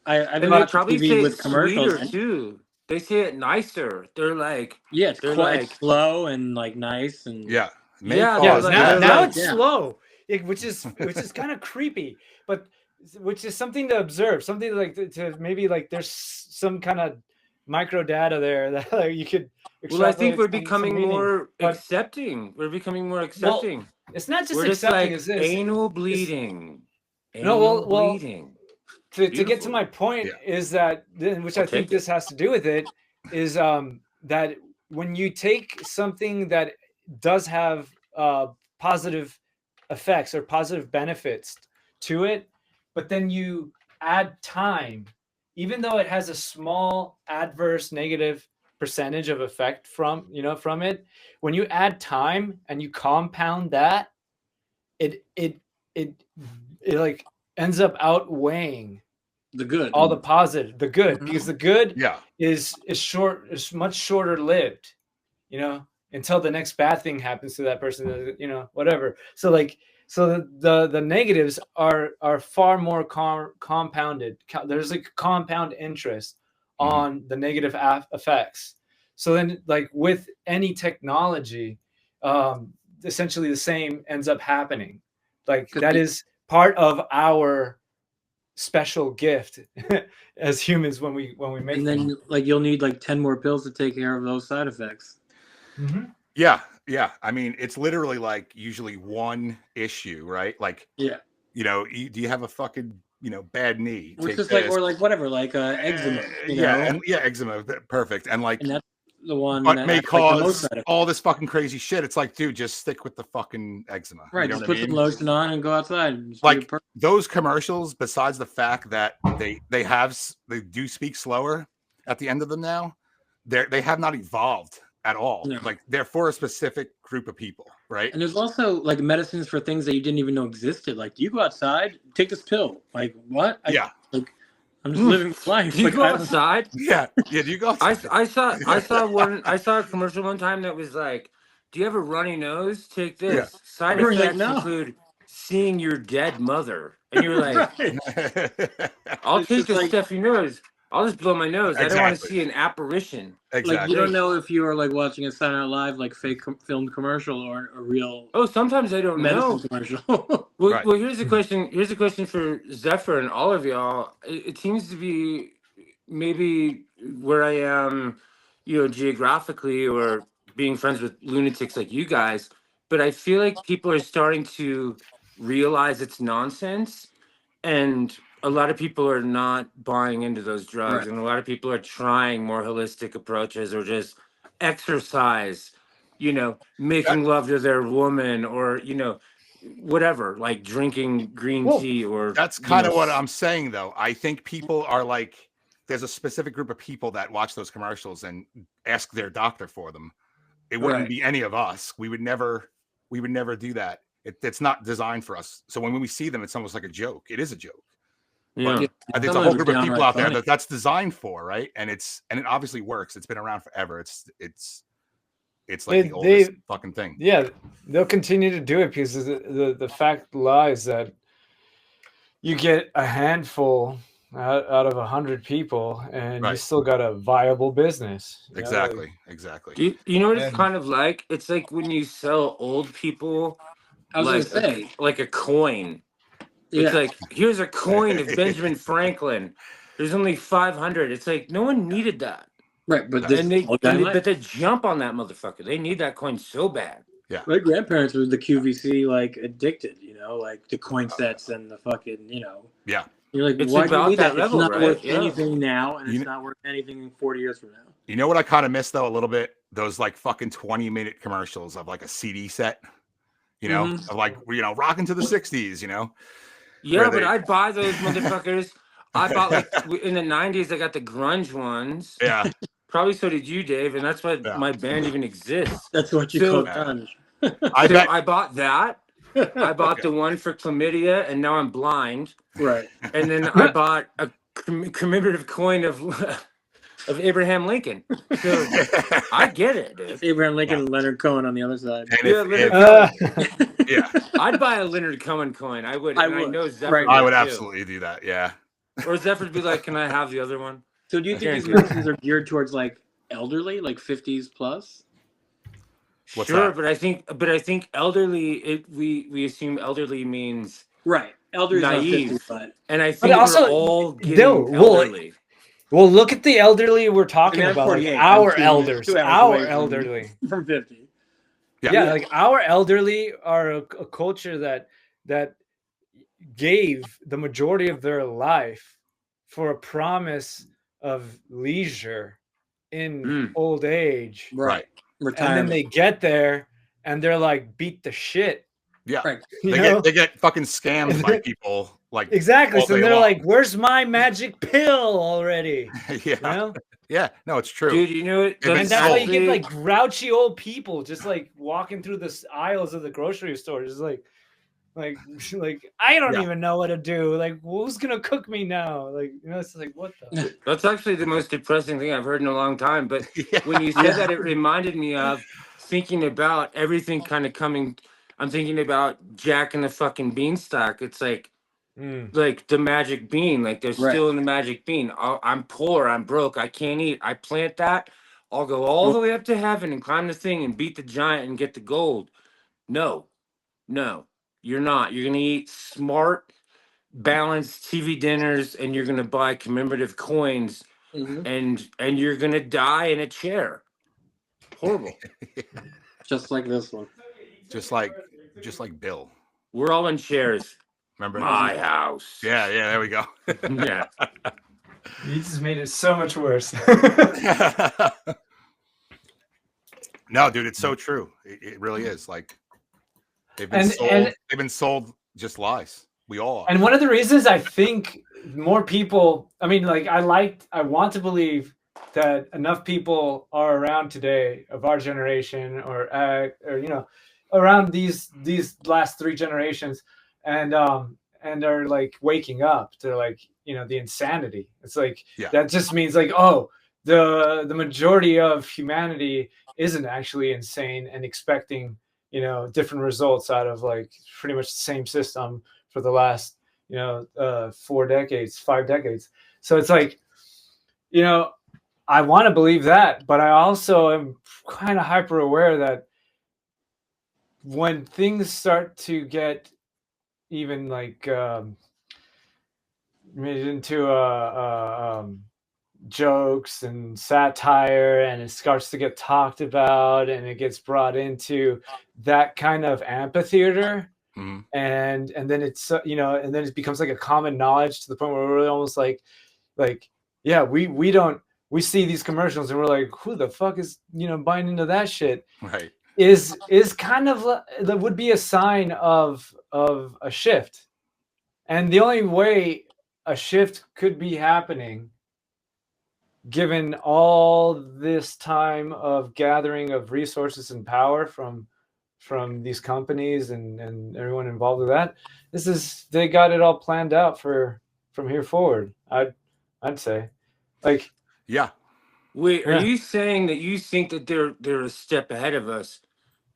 I've been watching probably TV say with commercials too. They say it nicer. They're like, it's quite like, slow and like nice and now it's slow, which is kind of creepy, but which is something to observe, something like to maybe like there's some kind of micro data there that like, you could. Well, I think we're becoming more accepting. We're becoming more accepting. Well, it's not just we're accepting. Just like anal bleeding. Bleeding. To get to my point is that, which I think this has to do with it, is that when you take something that does have positive effects or positive benefits to it, but then you add time, even though it has a small adverse negative percentage of effect from it, when you add time and you compound that, it like ends up outweighing the good, all the positive, the good, because the good is much shorter lived, you know, until the next bad thing happens to that person, you know, whatever. So the negatives are far more compounded. There's like compound interest on the negative effects. So then, like with any technology, essentially the same ends up happening. Like that is part of our special gift as humans when we make. And then like you'll need like 10 more pills to take care of those side effects. Yeah. I mean, it's literally like usually one issue, right? Like, you You know, do you have a fucking, you know, bad knee? It's just like, or like whatever, like eczema. Eczema, perfect. And like, and that's the one but that may cause like all this fucking crazy shit. It's like, dude, just stick with the fucking eczema. Right, you know just put some lotion on and go outside. Like those commercials, besides the fact that they do speak slower at the end of them now, they have not evolved at all. No. Like they're for a specific group of people, right? And there's also like medicines for things that you didn't even know existed. Like, do you go outside? Take this pill. Like, what? Like, I'm just living life. Do you go outside? Yeah. Do you go outside? I saw a commercial one time that was like, do you have a runny nose? Take this. Yeah. Side effects include seeing your dead mother. And you were like, I'll take the stuffy nose. I'll just blow my nose. I don't want to see an apparition. Exactly. Like, you don't know if you are like watching a Saturday Night Live like fake filmed commercial or a real. Oh, sometimes I don't know. Commercial. Well, here's a question. Here's a question for ZEPHYR and all of y'all. It seems to be maybe where I am, you know, geographically, or being friends with lunatics like you guys. But I feel like people are starting to realize it's nonsense, and a lot of people are not buying into those drugs, and a lot of people are trying more holistic approaches, or just exercise, you know, making love to their woman, or, you know, whatever, like drinking green tea, or that's kind of what I'm saying, though. I think people are like, there's a specific group of people that watch those commercials and ask their doctor for them. It wouldn't be any of us. We would never do that. It's not designed for us. So when we see them, it's almost like a joke. It is a joke. Yeah, but it's a whole group of people out there that's designed for, right? And it obviously works. It's been around forever. It's like the oldest fucking thing. Yeah, they'll continue to do it because the fact lies that you get a handful out of 100 people, and you still got a viable business. Exactly. You know what it's kind of like? It's like when you sell old people, I was gonna say, like a coin. It's like, here's a coin of Benjamin Franklin. There's only 500. It's like, no one needed that. Right, but but they jump on that motherfucker. They need that coin so bad. Yeah, my grandparents were the QVC like addicted. You know, like the coin sets and the fucking, you know. Yeah. You're like, it's why do you need that? Level, it's not worth anything now, and it's not worth anything 40 years from now. You know what I kind of miss though a little bit? Those like fucking 20-minute commercials of like a CD set. You know, of like, you know, rocking to the 60s. You know. Yeah, but I'd buy those motherfuckers. I bought like in the 90s. I got the grunge ones. Yeah. Probably so did you, Dave, and that's why my band even exists. That's what you call grunge. I bought that. I bought the one for chlamydia, and now I'm blind. Right. And then I bought a commemorative coin of Abraham Lincoln. So I get it, dude. Abraham Lincoln and Leonard Cohen on the other side. Leonard Cohen. Yeah. I'd buy a Leonard Cohen coin. I would. I know ZEPHYR. I would absolutely do that. Yeah. Or ZEPHYR'd be like, "Can I have the other one?" So do you think these medicines are geared towards like elderly, like 50s plus? Sure, but I think elderly. We assume elderly means elderly, naive, 50, but and I think we're all getting elderly. Well, look at the elderly we're talking about. Like our elders, our elderly from 50. Yeah, like our elderly are a culture that gave the majority of their life for a promise of leisure in old age. Right. And then they get there and they're like beat the shit. Yeah. Right. They get fucking scammed by people like exactly. So they're like, where's my magic pill already? Yeah. You know? Yeah, no, it's true. Dude, you know what? And that's why you get like grouchy old people just like walking through the aisles of the grocery store, just like I don't even know what to do. Like, who's gonna cook me now? Like, you know, it's like, what the? That's actually the most depressing thing I've heard in a long time. But when you said that, it reminded me of thinking about everything kind of coming. I'm thinking about Jack and the fucking Beanstalk. It's like the magic bean. Like they're still in the magic bean. I'm poor. I'm broke. I can't eat. I plant that. I'll go all the way up to heaven and climb the thing and beat the giant and get the gold. No. You're not. You're going to eat smart, balanced TV dinners, and you're going to buy commemorative coins, and you're going to die in a chair. Horrible. Just like this one. Just like Bill. We're all in chairs. Remember? My house. Yeah, there we go. Yeah. You just made it so much worse. No, dude, it's so true. It really is. Like they've been sold just lies. We all are. And one of the reasons I think more people, I mean, like I want to believe that enough people are around today of our generation or around these last 3 generations and are like waking up to like, the insanity. It's like, that just means like, oh, the majority of humanity isn't actually insane and expecting, different results out of like pretty much the same system for the last 4 decades, 5 decades. So it's like, I want to believe that, but I also am kind of hyper aware that when things start to get even like made into jokes and satire, and it starts to get talked about and it gets brought into that kind of amphitheater. Mm-hmm. And then it's and then it becomes like a common knowledge to the point where we're really almost like yeah, we see these commercials and we're like, who the fuck is buying into that shit? Right. Is kind of that would be a sign of a shift. And the only way a shift could be happening, given all this time of gathering of resources and power from these companies and everyone involved with that, they got it all planned out from here forward. I'd say, like, yeah. Wait, are you saying that you think that they're a step ahead of us?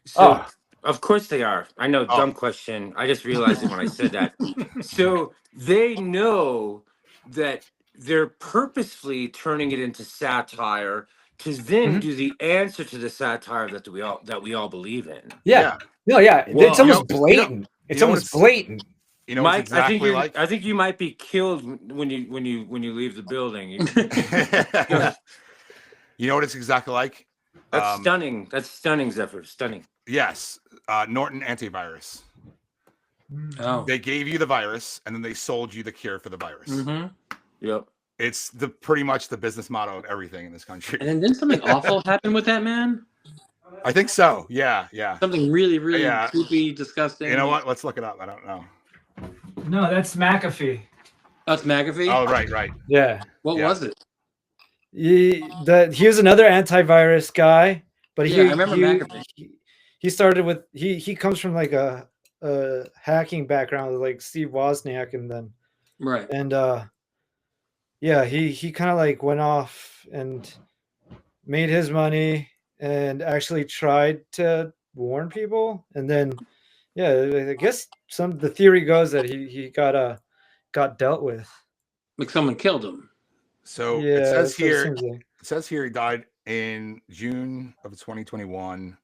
So of course they are. I know, dumb question. I just realized it when I said that. So they know that they're purposefully turning it into satire to then do the answer to the satire that we all believe in. Yeah. No, yeah. Well, it's almost blatant. It's almost blatant. Mike, exactly I think you might be killed when you leave the building. You know what it's exactly like? That's stunning. That's stunning, Zephyr. Stunning. Yes. Norton antivirus. Oh. They gave you the virus and then they sold you the cure for the virus. Mm-hmm. Yep. It's pretty much the business model of everything in this country. And then didn't something awful happen with that man? I think so. Yeah. Something really, really creepy, disgusting. You know what? Let's look it up. I don't know. No, that's McAfee. That's McAfee? Oh, right. Yeah. What was it? He was another antivirus guy, but I remember McAfee. He started with he comes from like a hacking background with like Steve Wozniak and then right. And he kind of like went off and made his money and actually tried to warn people, and then I guess the theory goes that he got dealt with. Like someone killed him. So it says here he died in June of 2021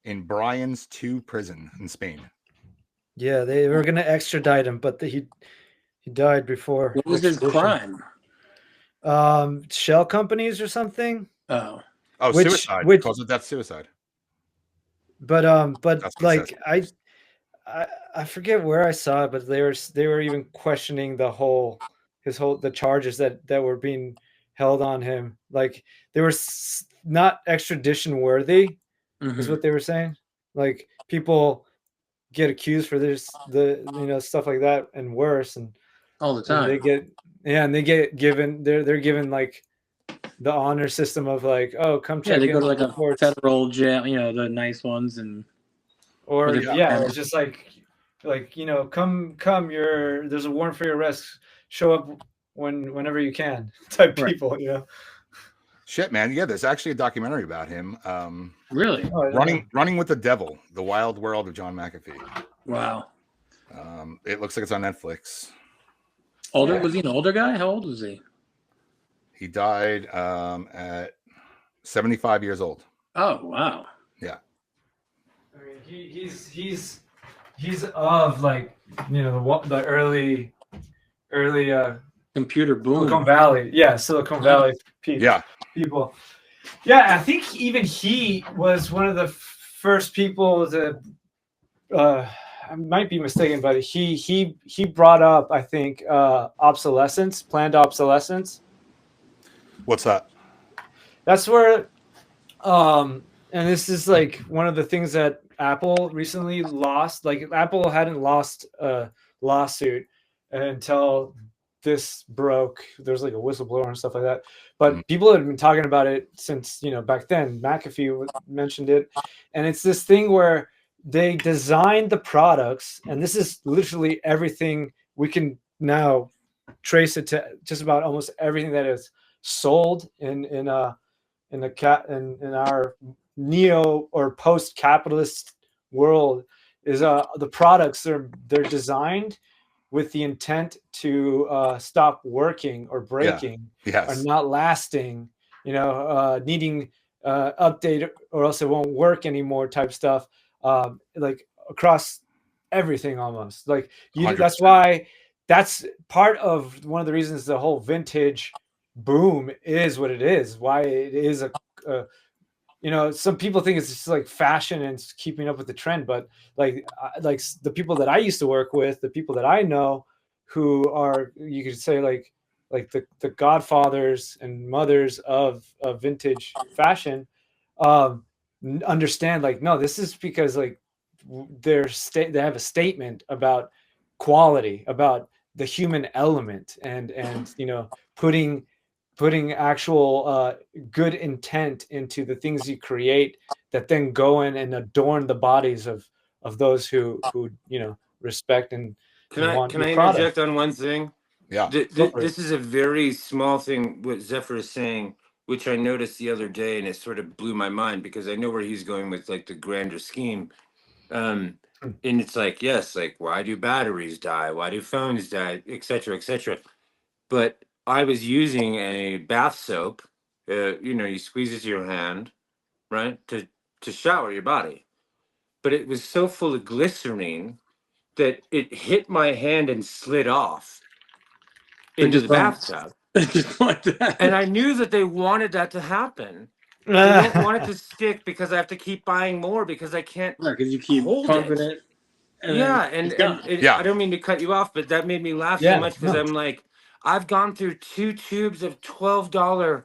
in Brian's 2 prison in Spain. Yeah, they were gonna extradite him, but he died before. What was his crime? Shell companies or something. Suicide. Because of that suicide. But like I forget where I saw it, but they were even questioning the charges that were being held on him. Like they were not extradition worthy, is what they were saying. Like people get accused for this, stuff like that and worse, and all the time. And they get given they're given like the honor system of like, oh, come check. They go to like a federal jail, the nice ones, and it's just like come there's a warrant for your arrest. Show up whenever you can, type people, Shit, man. Yeah, there's actually a documentary about him. Really? Running with the Devil: The Wild World of John McAfee. Wow. It looks like it's on Netflix. Older? Was he an older guy? How old was he? He died at 75 years old. Oh, wow. Yeah. I mean, he's of like the early computer boom. Silicon Valley. Yeah, Silicon Valley people. Yeah, I think even he was one of the first people to I might be mistaken, but he brought up, I think, obsolescence, planned obsolescence. What's that? That's where, and this is like one of the things that Apple recently lost. Like Apple hadn't lost a lawsuit until this broke. There's like a whistleblower and stuff like that. But people had been talking about it since, back then. McAfee mentioned it. And it's this thing where they designed the products, and this is literally everything. We can now trace it to just about almost everything that is sold in our neo or post-capitalist world is the products. They're designed with the intent to stop working or breaking, or not lasting, needing update or else it won't work anymore type stuff, like across everything almost. Like that's why that's part of one of the reasons the whole vintage boom is what it is, why it is some people think it's just like fashion and it's keeping up with the trend, but like the people that I used to work with, the people that I know who are, you could say like the godfathers and mothers of vintage fashion, understand like, no, this is because like they have a statement about quality, about the human element, and putting actual good intent into the things you create that then go in and adorn the bodies of those who respect and want can I product. interject on one thing? Yeah. This is a very small thing what ZEPHYR is saying, which I noticed the other day, and it sort of blew my mind because I know where he's going with like the grander scheme. And it's like, yes, like why do batteries die? Why do phones die? Et cetera, et cetera. But I was using a bath soap, you squeeze it to your hand, right? To shower your body. But it was so full of glycerine that it hit my hand and slid off into the bathtub. Just like that. And I knew that they wanted that to happen. They don't want it to stick because I have to keep buying more because I can't. Because you keep pumping it. And I don't mean to cut you off, but that made me laugh so much because I'm like, I've gone through 2 tubes of $12,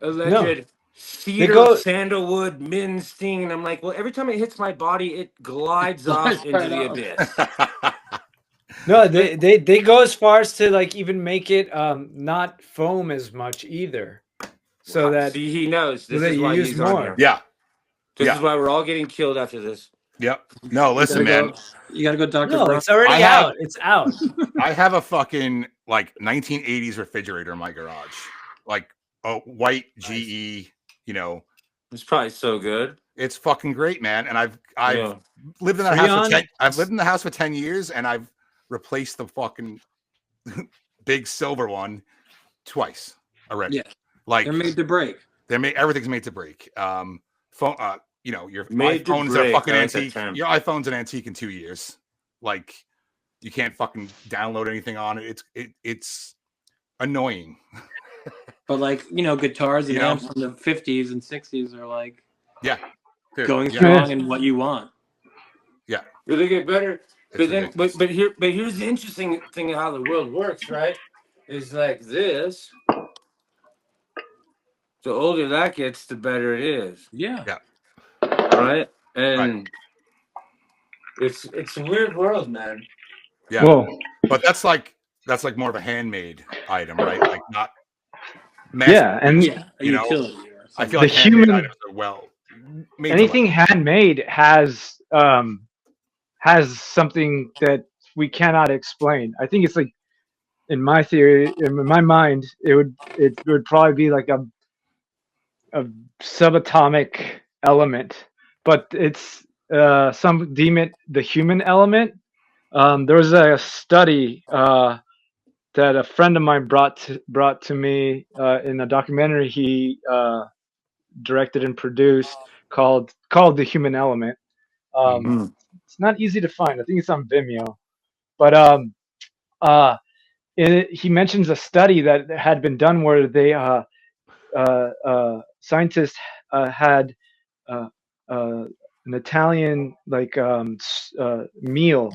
alleged cedar sandalwood men's thing, and I'm like, well, every time it hits my body, it glides off into the abyss. No, they go as far as to like even make it not foam as much either, so that he knows this is why he's on here. Yeah, this is why we're all getting killed after this. Yep. No, listen, man. You gotta go, Dr. No, it's already out. It's out. I have a fucking like 1980s refrigerator in my garage, like a white GE. It's probably so good. It's fucking great, man. And I've lived in that house. I've lived in the house for 10 years, and I've replaced the fucking big silver one twice already. Yeah, like they're made to break. Everything's made to break. Phone. Your iPhones are fucking antique. Your iPhone's an antique in 2 years. Like, you can't fucking download anything on it. It's annoying. But like, guitars and amps from the 50s and 60s are like, going strong in what you want. Yeah, they get better. But here's the interesting thing of how the world works, right? Is like this. The older that gets, the better it is. Yeah. Right? And it's a weird world, man. Yeah. Whoa. But that's like more of a handmade item, right? Like not utility. I feel like human items are anything handmade has something that we cannot explain. I think it's like, in my theory, in my mind, it would probably be like a subatomic element, but it's some deem it the human element. There was a study that a friend of mine brought to me in a documentary he directed and produced called The Human Element. It's not easy to find. I think it's on Vimeo, but he mentions a study that had been done where they scientists had like meal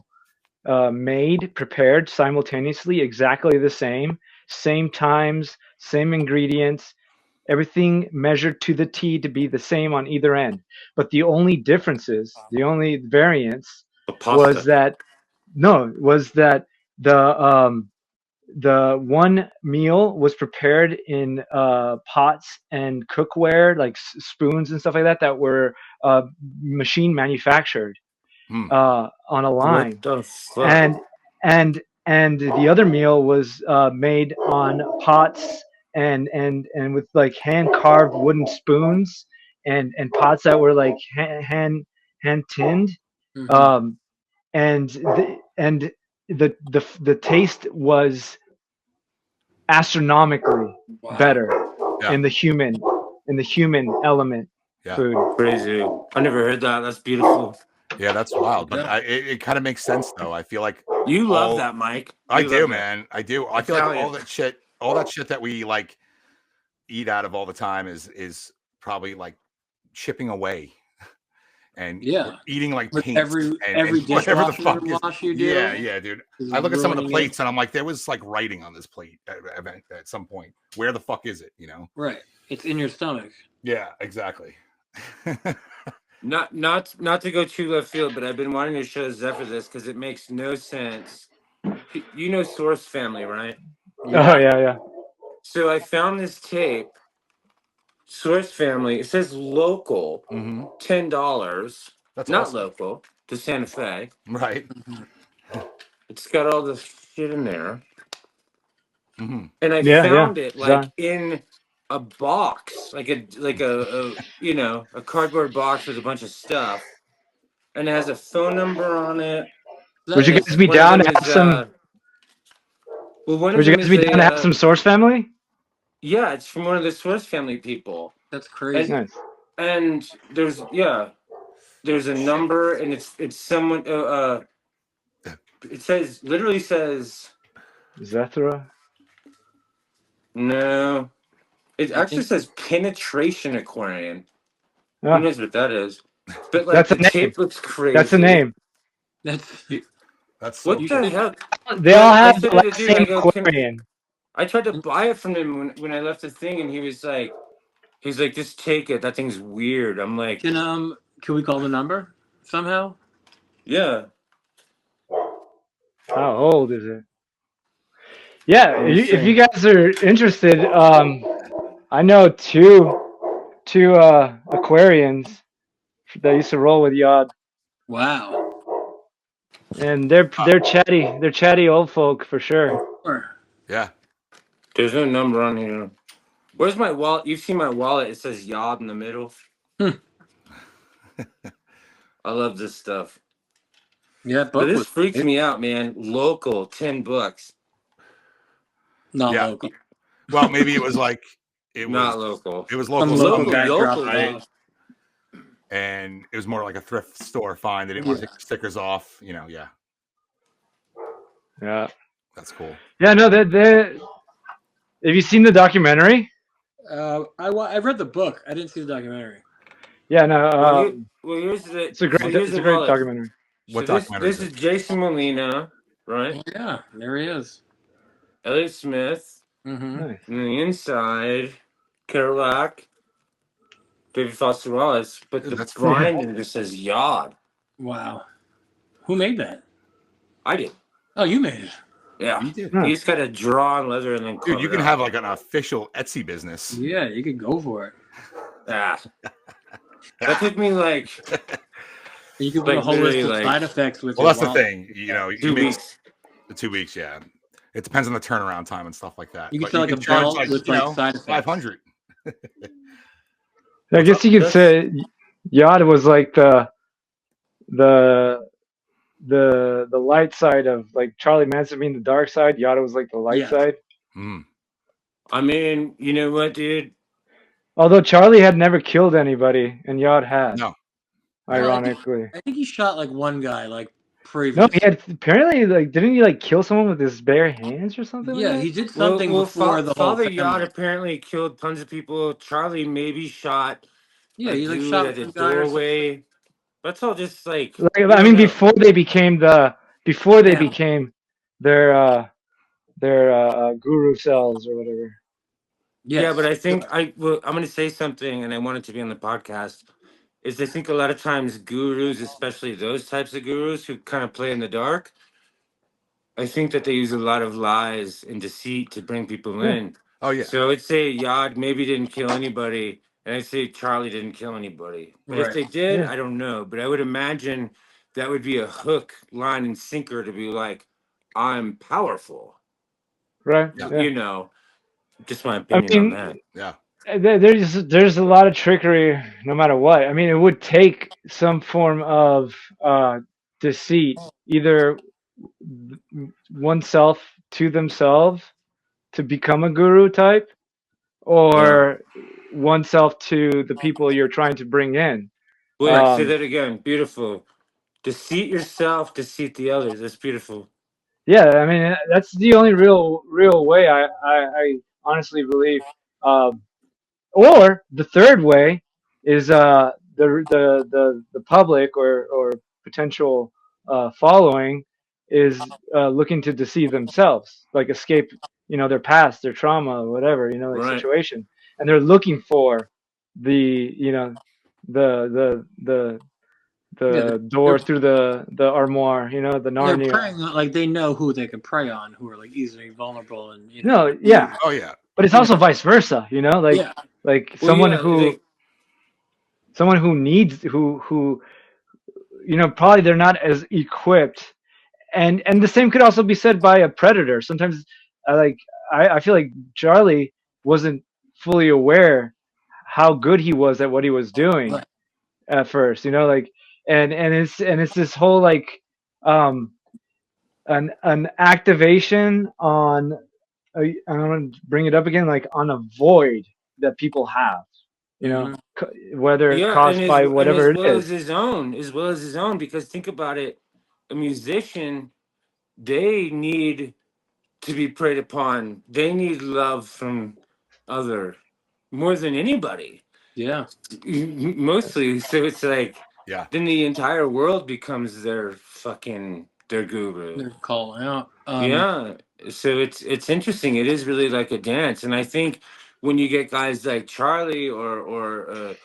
prepared simultaneously, exactly the same times, same ingredients, everything measured to the T to be the same on either end. But the only variance was that the one meal was prepared in pots and cookware, like spoons and stuff like that were machine manufactured on a line. What the fuck? And the other meal was made on pots and with like hand carved wooden spoons and pots that were like hand tinned. Mhm. And the taste was astronomically better in the human element food. Crazy. I never heard that. That's beautiful. Yeah, that's wild. But it kind of makes sense though. I feel like you love that, Mike. I do, man. I do. I feel like all that shit that we like eat out of all the time is probably like chipping away. And eating like paint every whatever the fuck wash you do. Yeah, dude. I look at some of the plates and I'm like, there was like writing on this plate at some point. Where the fuck is it? You know? Right. It's in your stomach. Yeah, exactly. Not to go too left field, but I've been wanting to show ZEPHYR this because it makes no sense. You know Source Family, right? Yeah. Oh yeah. So I found this tape. Source Family. It says local, $10. That's not awesome. Local to Santa Fe, right? It's got all this shit in there, and I found it like in a box, like a a cardboard box with a bunch of stuff, and it has a phone number on it. Would you guys be down to have some? Would you guys be down to have some Source Family? Yeah, it's from one of the Source Family people. That's crazy. Nice. And there's a number, and it's someone. It literally says ZEPHYR. No, it actually says Penetration Aquarium. Who knows what that is? But like the tape looks crazy. That's the name. That's what the hell? They all have the same aquarium. I tried to buy it from him when I left the thing, and he's like, just take it. That thing's weird. I'm like, can we call the number somehow? Yeah. How old is it? Yeah, if you guys are interested, I know two Aquarians that used to roll with Yod. Wow. And they're chatty old folk for sure. Yeah. There's no number on here. Where's my wallet? You've seen my wallet. It says Yod in the middle. I love this stuff. Yeah, but this freaks me out, man. Local, $10. Not local. Well, maybe it was like not local. It was local. Local. And it was more like a thrift store find. They didn't want to take the stickers off. You know, yeah. That's cool. Yeah, no, have you seen the documentary? I read the book. I didn't see the documentary. Yeah, no. It's a great documentary. What documentary? This is Jason Molina, right? Oh, yeah, there he is. Elliot Smith. Nice. And the inside, Kerouac, David Foster Wallace, but the branding just says Yod. Wow. Who made that? I did. Oh, you made it. Yeah, you did. You just got to draw on leather and then. Dude, you can have like an official Etsy business. Yeah, you could go for it. Yeah. That took me like. You could put a whole list of side effects with. Well, that's the thing. You know, 2 weeks. The 2 weeks, yeah. It depends on the turnaround time and stuff like that. You can sell like a bottle with like side effects. 500. I guess you could say Yod was like the light side of like Charlie Manson being the dark side. Yod was like the light side. I mean, you know what, dude? Although Charlie had never killed anybody, and Yod had. No. Ironically, I think he shot like one guy like previous. No, he had apparently like didn't he like kill someone with his bare hands or something? Yeah, like he did something before the whole Father Yod apparently killed tons of people. Charlie maybe shot. Yeah, he like shot at the doorway. That's all just like I mean, before they became their guru cells or whatever. Yes. Yeah, but I think I'm going to say something, and I want it to be on the podcast. Is I think a lot of times gurus, especially those types of gurus who kind of play in the dark, I think that they use a lot of lies and deceit to bring people in. Oh yeah. So I'd say Yad maybe didn't kill anybody, and I'd say Charlie didn't kill anybody. But if they did, I don't know. But I would imagine that would be a hook, line, and sinker to be like, I'm powerful. Right. You know, just my opinion on that. Yeah. There's a lot of trickery no matter what. I mean, it would take some form of deceit, either oneself to themselves to become a guru type, or oneself to the people you're trying to bring in. Wait, say that again. Beautiful. Deceit yourself, deceit the others. That's beautiful. Yeah, I mean, that's the only real way I honestly believe. Or the third way is the public or potential following is looking to deceive themselves, like escape, their past, their trauma, whatever, like situation, and they're looking for the door through the armoire, the Narnia. They're preying on, like they know who they can prey on, who are like easily vulnerable, and No, yeah. Oh yeah. But it's also vice versa, like someone who needs who probably they're not as equipped, and the same could also be said by a predator. Sometimes I feel like Charlie wasn't fully aware how good he was at what he was doing at first, and it's this whole like an activation on I want to bring it up again, like on a void that people have, whether caused by whatever it is. As well as his own, because think about it, a musician, they need to be preyed upon. They need love from other more than anybody. Yeah. Mostly. So it's like, then the entire world becomes their guru. They're calling out. Yeah. So it's interesting. It is really like a dance. And I think when you get guys like Charlie or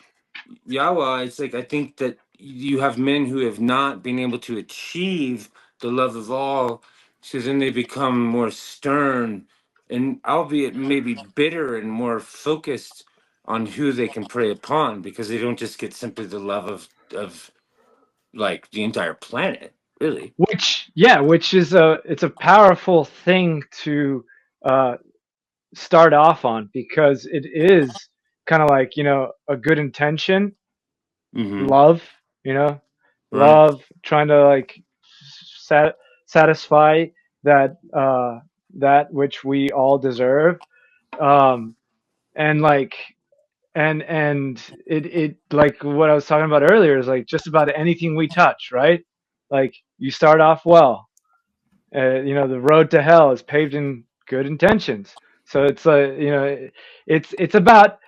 Yawa, it's like I think that you have men who have not been able to achieve the love of all, so then they become more stern and albeit maybe bitter and more focused on who they can prey upon, because they don't just get simply the love of like the entire planet, really. Which is it's a powerful thing to start off on, because it is kind of like, a good intention, love, love, trying to like satisfy that which we all deserve, and like and it like what I was talking about earlier is like just about anything we touch, right? Like you start off well, the road to hell is paved in good intentions. So it's like, it's about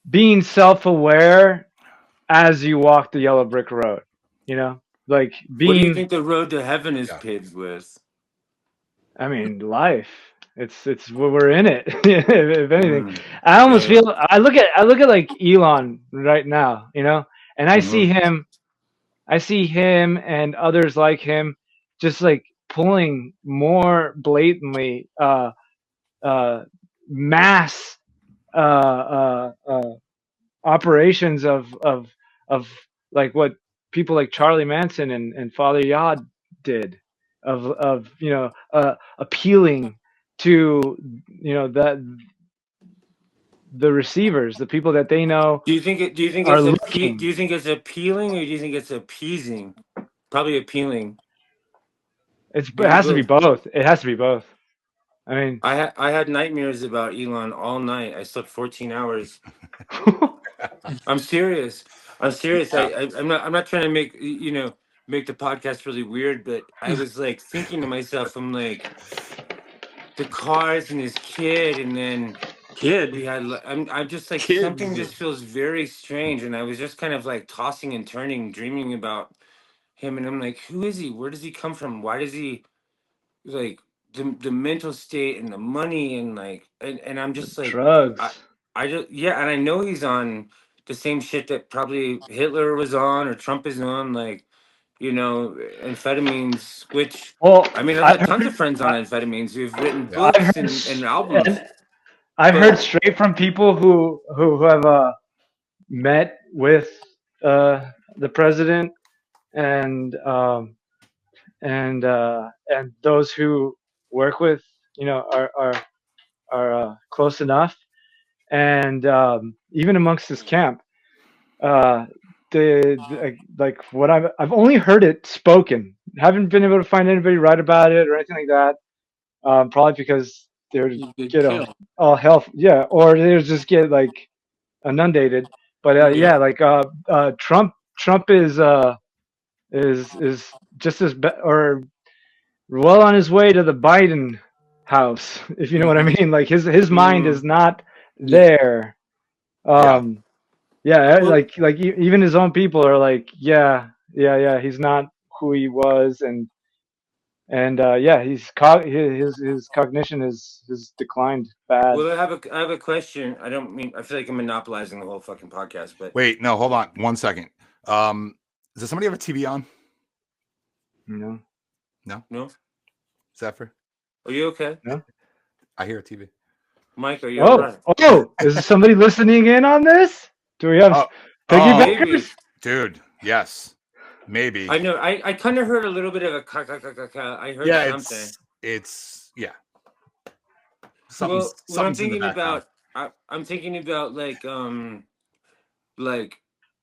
being self-aware as you walk the yellow brick road, like being. What do you think the road to heaven is paved with? I mean, life. It's we're in it. If anything, I almost feel I look at like Elon right now, and I see him and others like him just like pulling more blatantly mass operations of like what people like Charlie Manson and Father Yod did, of appealing to that the receivers, the people that they know. Do you think it's appealing, or do you think it's appeasing? Probably appealing. It has to be both. It has to be both. I mean, I had nightmares about Elon all night. I slept 14 hours. I'm serious. I'm not trying to make the podcast really weird, but I was like thinking to myself, I'm like, the cars and his kid, and then kid. Yeah, I'm just like Kids. something just feels very strange, and I was just kind of like tossing and turning, dreaming about him, and I'm like, who is he? Where does he come from? Why does he like the mental state and the money and like and I'm just like I Drugs. I just yeah, and I know he's on the same shit that probably Hitler was on or Trump is on, like amphetamines, which Well, I mean I've I've had tons of heard, friends on amphetamines who've written Yeah. I've books heard, and albums, and I've heard but straight from people who have met with the president and and those who work with are close enough, and even amongst this camp, uh, like what I've only heard it spoken. Haven't been able to find anybody write about it or anything like that. Probably because they're You get get killed. all health, yeah, or they just get like inundated. But yeah. yeah, like Trump is just as or well on his way to the Biden house, if you know what I mean. Like his mind Mm, is not Yeah. there. Yeah. Yeah, well, even his own people are like, yeah, he's not who he was, and yeah, his cognition has declined bad. well, I have a question. I don't mean I feel like I'm monopolizing the whole fucking podcast, but Wait, no, hold on 1 second. Does somebody have a TV on? You know, No, no, Zephyr. are you okay, no. I hear a TV. Mike? Are you all right? Is somebody listening in on this? Do we have Oh, Maybe. piggybackers? dude, yes, maybe. I know. I kind of heard a little bit of a I heard Yeah, something. it's yeah. Well, what I'm Something's in the thinking background. about, I'm thinking about like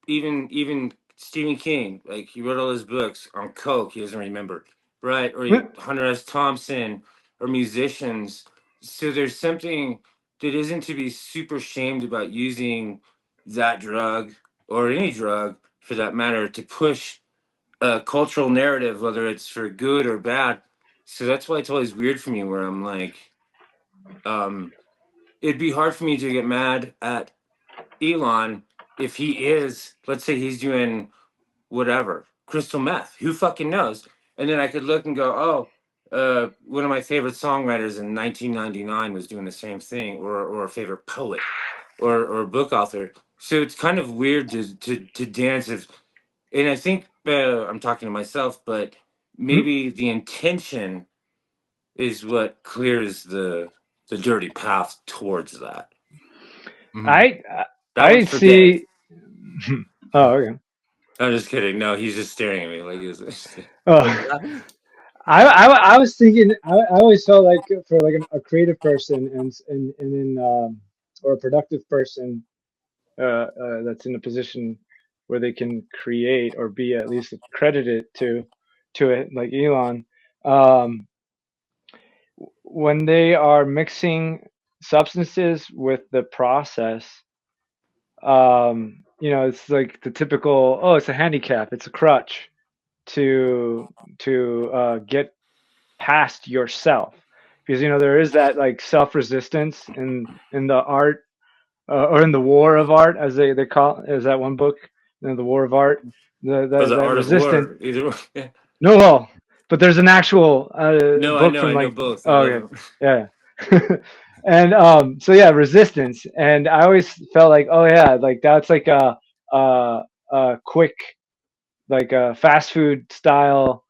even Stephen King. Like he wrote all his books on coke. He doesn't remember, right? Or Hunter S. Thompson, or musicians. So there's something that isn't to be super shamed about using that drug or any drug for that matter to push a cultural narrative, whether it's for good or bad. So that's why it's always weird for me where I'm like, um, it'd be hard for me to get mad at Elon if he is, let's say he's doing whatever, crystal meth. Who fucking knows? And then I could look and go, oh, one of my favorite songwriters in 1999 was doing the same thing, or a favorite poet, or a book author. So it's kind of weird to dance if, and I think I'm talking to myself, but maybe the intention is what clears the dirty path towards that. Mhm. That I one's for Dave. see. Oh, okay. I'm just kidding. No, he's just staring at me like he's. Oh, I was thinking. I always felt like for like a creative person and in or a productive person that's in a position where they can create or be at least credited to it, like Elon. Um, when they are mixing substances with the process, it's like the typical, oh, it's a handicap, it's a crutch to get past yourself, because there is that like self-resistance in the art, or in the war of art, as they call it, is that one book, the war of art, For the that art of resistance. war, either. Yeah. No, well, but there's an actual No, I book know. from I know like, both. I oh, love okay, them. yeah. And so yeah, resistance. And I always felt like, oh yeah, like that's like a quick, like a fast food style,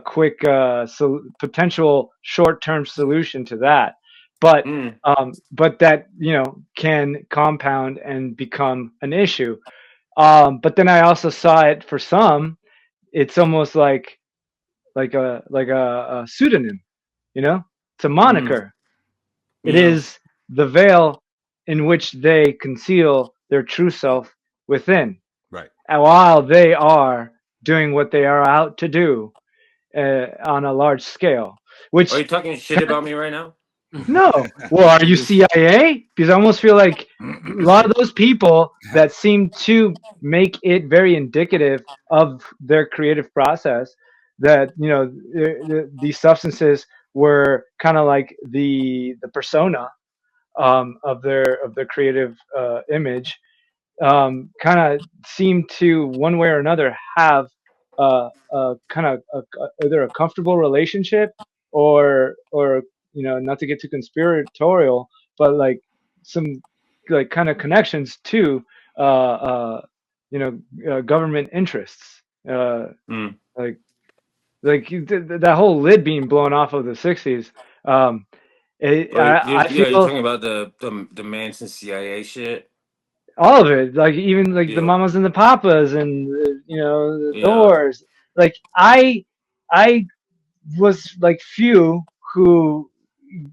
quick potential short-term solution to that. But Mm. but that can compound and become an issue. But then I also saw it for some. It's almost like a pseudonym, it's a Mm. moniker. It Yeah. is the veil in which they conceal their true self within, Right. and while they are doing what they are out to do on a large scale. Are you Which, talking shit about me right now? no, well, are you CIA? Because I almost feel like a lot of those people that seem to make it very indicative of their creative process, that these substances were kind of like the persona of their creative image, kind of seem to one way or another have kind of either a comfortable relationship or not to get too conspiratorial, but like some like kind of connections to government interests, like that whole lid being blown off of the 60s. I You're feel talking about the Manson CIA shit. all of it, like even like the Mamas and the Papas and the Doors. Like I was like few who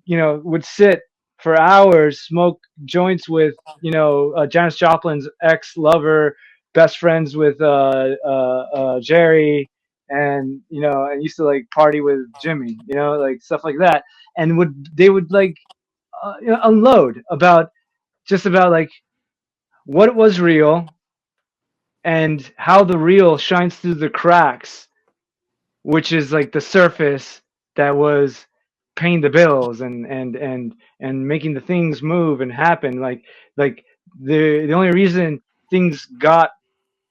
would sit for hours, smoke joints with Janis Joplin's ex-lover, best friends with Jerry, and I used to like party with Jimmy, like stuff like that, and they would like unload about like what was real and how the real shines through the cracks, which is like the surface that was paying the bills and making the things move and happen. Like the only reason things got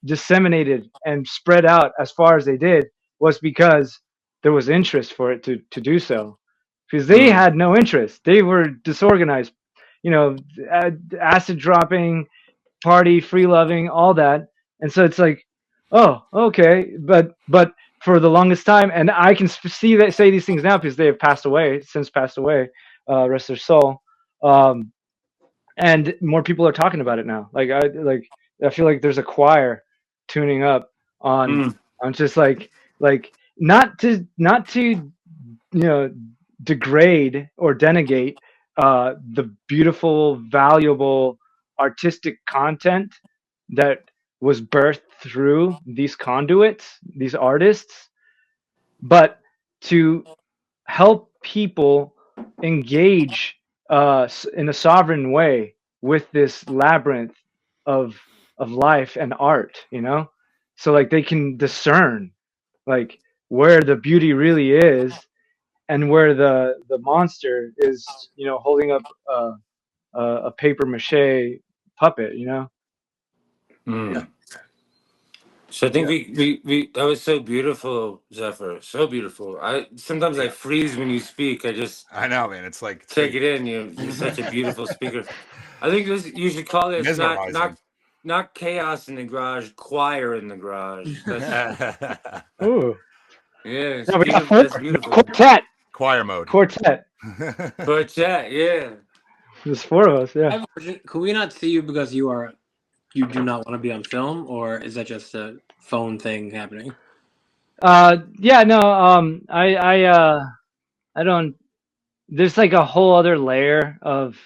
disseminated and spread out as far as they did was because there was interest for it to do so. Because they had no interest. They were disorganized, acid dropping, party, free loving, all that. And so it's like, oh, okay, but for the longest time, and I can say these things now because they have passed away, rest their soul. And more people are talking about it now. I feel like there's a choir tuning up on just like not to degrade or denegate the beautiful, valuable artistic content that was birthed through these conduits, these artists, but to help people engage in a sovereign way with this labyrinth of life and art, so like they can discern like where the beauty really is and where the monster is, holding up a paper mache puppet, Yeah. So I think we that was so beautiful, ZEPHYR. So beautiful. I freeze when you speak. I know, man. It's like take it in. You're such a beautiful speaker. I think you should call this not chaos in the garage, choir in the garage. Ooh. Yeah, no, that's beautiful. Quartet. Choir mode. Quartet. Yeah. There's 4 of us. Yeah. Could we not see you because you do not want to be on film, or is that just a phone thing happening? Yeah, no, I don't. There's like a whole other layer of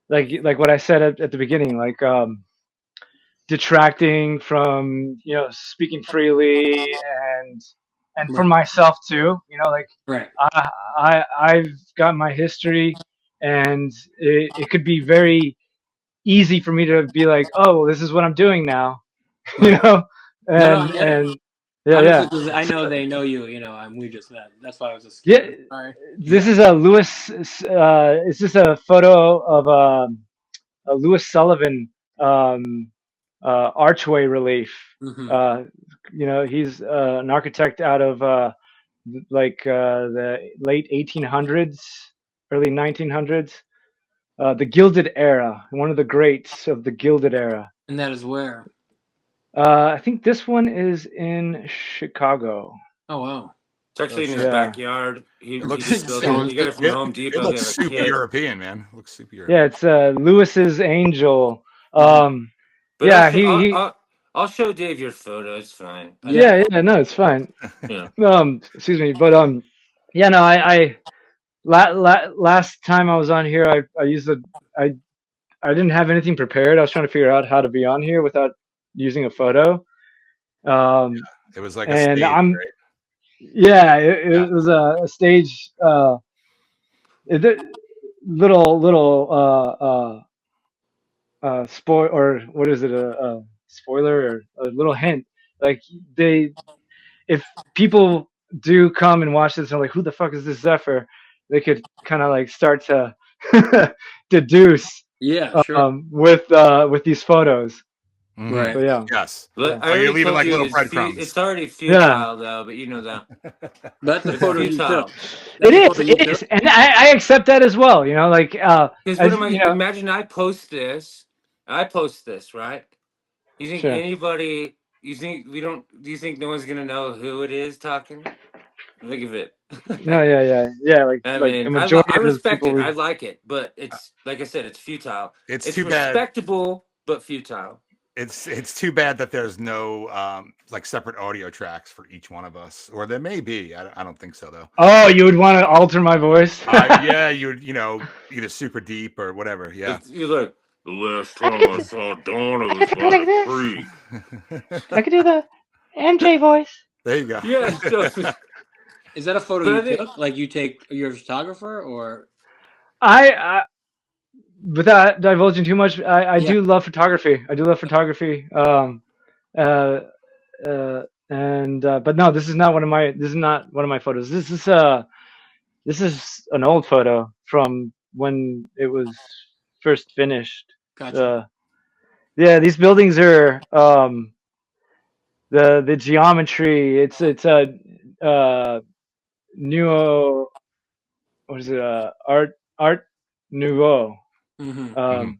like what I said at the beginning, like detracting from speaking freely and for myself too. Like right. I've got my history, and it could be very easy for me to be like, oh, well, this is what I'm doing now, and yeah. I know they know you, and we just met. That's why I was just sorry. This is a Lewis. It's just a photo of a Lewis Sullivan archway relief. He's an architect out of the late 1800s, early 1900s. The Gilded Era, one of the greats of the Gilded Era. And that is where? I think this one is in Chicago. Oh, wow. It's actually in his backyard. He got it from Home Depot. It looks super European, man. It looks super European. Yeah, it's Lewis's Angel. I'll show Dave your photo. It's fine. No, it's fine. Yeah. Excuse me, but I last time I was on here, I used I didn't have anything prepared. I was trying to figure out how to be on here without using a photo. It was like a stage, right? Yeah, it was a stage. Little spoil, or what is it? A spoiler or a little hint. Like if people do come and watch this and are like, who the fuck is this ZEPHYR? They could kind of like start to deduce. Yeah, sure. With these photos. Mm-hmm. Right. So yeah. Yes. I So you're already leaving told like you little breadcrumbs. it's already futile though, but you know that. That's a It's photo you futile. took. That's It is, and I accept that as well. You know, like Because what as am I? you know, Imagine I post this, right? You think sure. anybody? You think we don't? Do you think no one's gonna know who it is talking? Think of it. No, yeah. Like I like the mean, majority I of the respect people it. we. I like it, but it's like I said, it's futile. It's It's too bad. respectable, but futile. It's too bad that there's no like separate audio tracks for each one of us, or there may be. I don't think so though. Oh, you would want to alter my voice? Yeah, you know, either super deep or whatever. Yeah. You look. The last time I saw Donna was by the creek. I could do the MJ voice. There you go. Yeah. So, Is that a photo But I you think- took? Like you're a photographer, or I without divulging too much, I Yeah. do love photography. I do love photography. But no, this is not one of my photos. This is an old photo from when it was first finished. gotcha. Yeah, these buildings are the geometry. It's a neo. What is it? Art nouveau. Mm-hmm.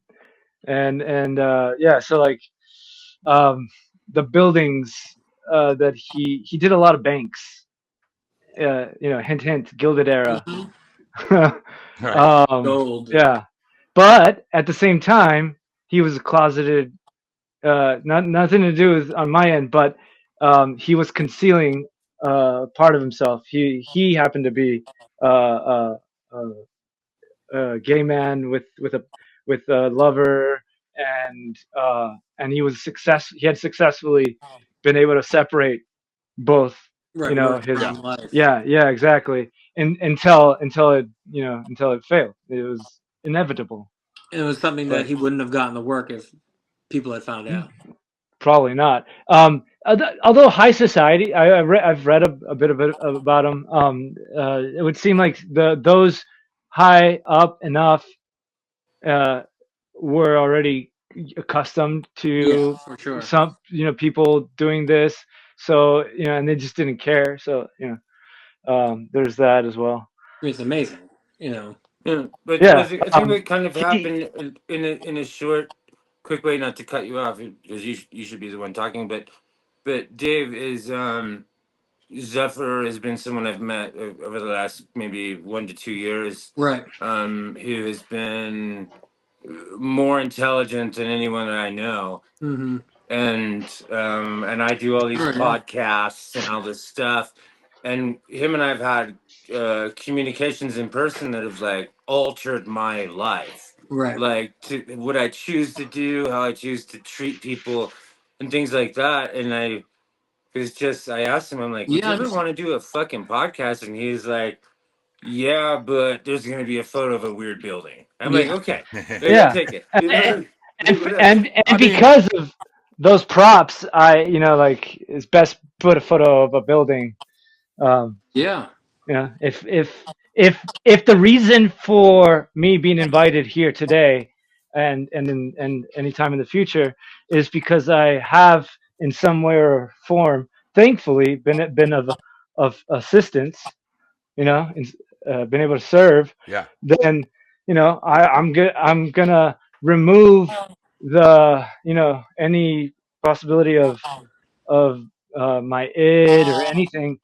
And yeah, so like the buildings that he did a lot of banks. You know, hint hint, Gilded Era. Right. Gold. Yeah, but at the same time, he was a closeted. Nothing to do with on my end, but he was concealing part of himself. He happened to be uh, a gay man with a lover, and he was he had successfully been able to separate both. Right. You know, work his around life. yeah, exactly. Until it failed. It was inevitable. And it was something But- that he wouldn't have gotten the work if people had found out. Probably not. Although high society, I've read a bit about them. It would seem like those high up enough were already accustomed to Yeah, for sure. some people doing this. So and they just didn't care. So there's that as well. I mean, it's amazing. Yeah, but Yeah, I think it kind of happened in a short, quick way. Not to cut you off, because you should be the one talking. But Dave is ZEPHYR has been someone I've met over the last maybe 1 to 2 years. Right. Who has been more intelligent than anyone that I know. Mm-hmm. And I do all these podcasts and all this stuff, and him and I've had communications in person that have like altered my life, Right. like what I choose to do, how I choose to treat people, and things like that. And I asked him, I'm like, would you ever want to do a fucking podcast? And he's like, yeah, but there's gonna be a photo of a weird building. I'm like, okay, Yeah. I'll take it. And because of those props, it's best put a photo of a building. Yeah. If the reason for me being invited here today and any time in the future is because I have in some way or form, thankfully, been of assistance, been able to serve. Yeah. Then I'm gonna remove the any possibility of my id or anything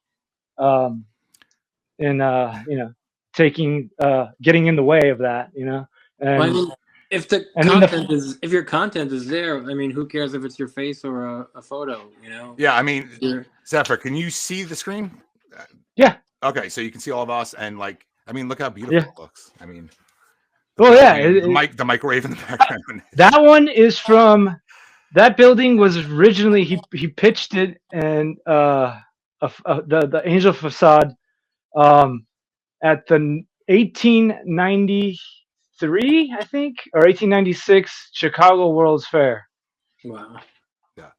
getting in the way of that, and Well, I mean, if the and then content if your content is there, I mean, who cares if it's your face or a photo, Yeah, I mean, You're- ZEPHYR, can you see the screen? Yeah. Okay, so you can see all of us, and like, I mean, look how beautiful Yeah. it looks. I mean, well, yeah, the microwave in the background. that one is from that building was originally he pitched it and the Angel Facade at the 1893, I think, or 1896 Chicago World's Fair. Wow. Yeah.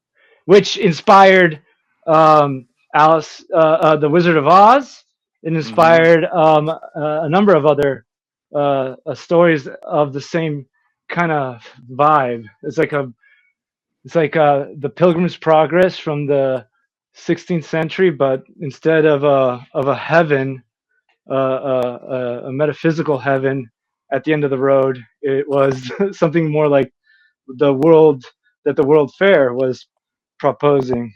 Which inspired Alice, the Wizard of Oz. It inspired a number of other stories of the same kind of vibe. It's like the Pilgrim's Progress from the 16th century, but instead of a heaven, a metaphysical heaven at the end of the road, it was something more like the world that the World Fair was proposing.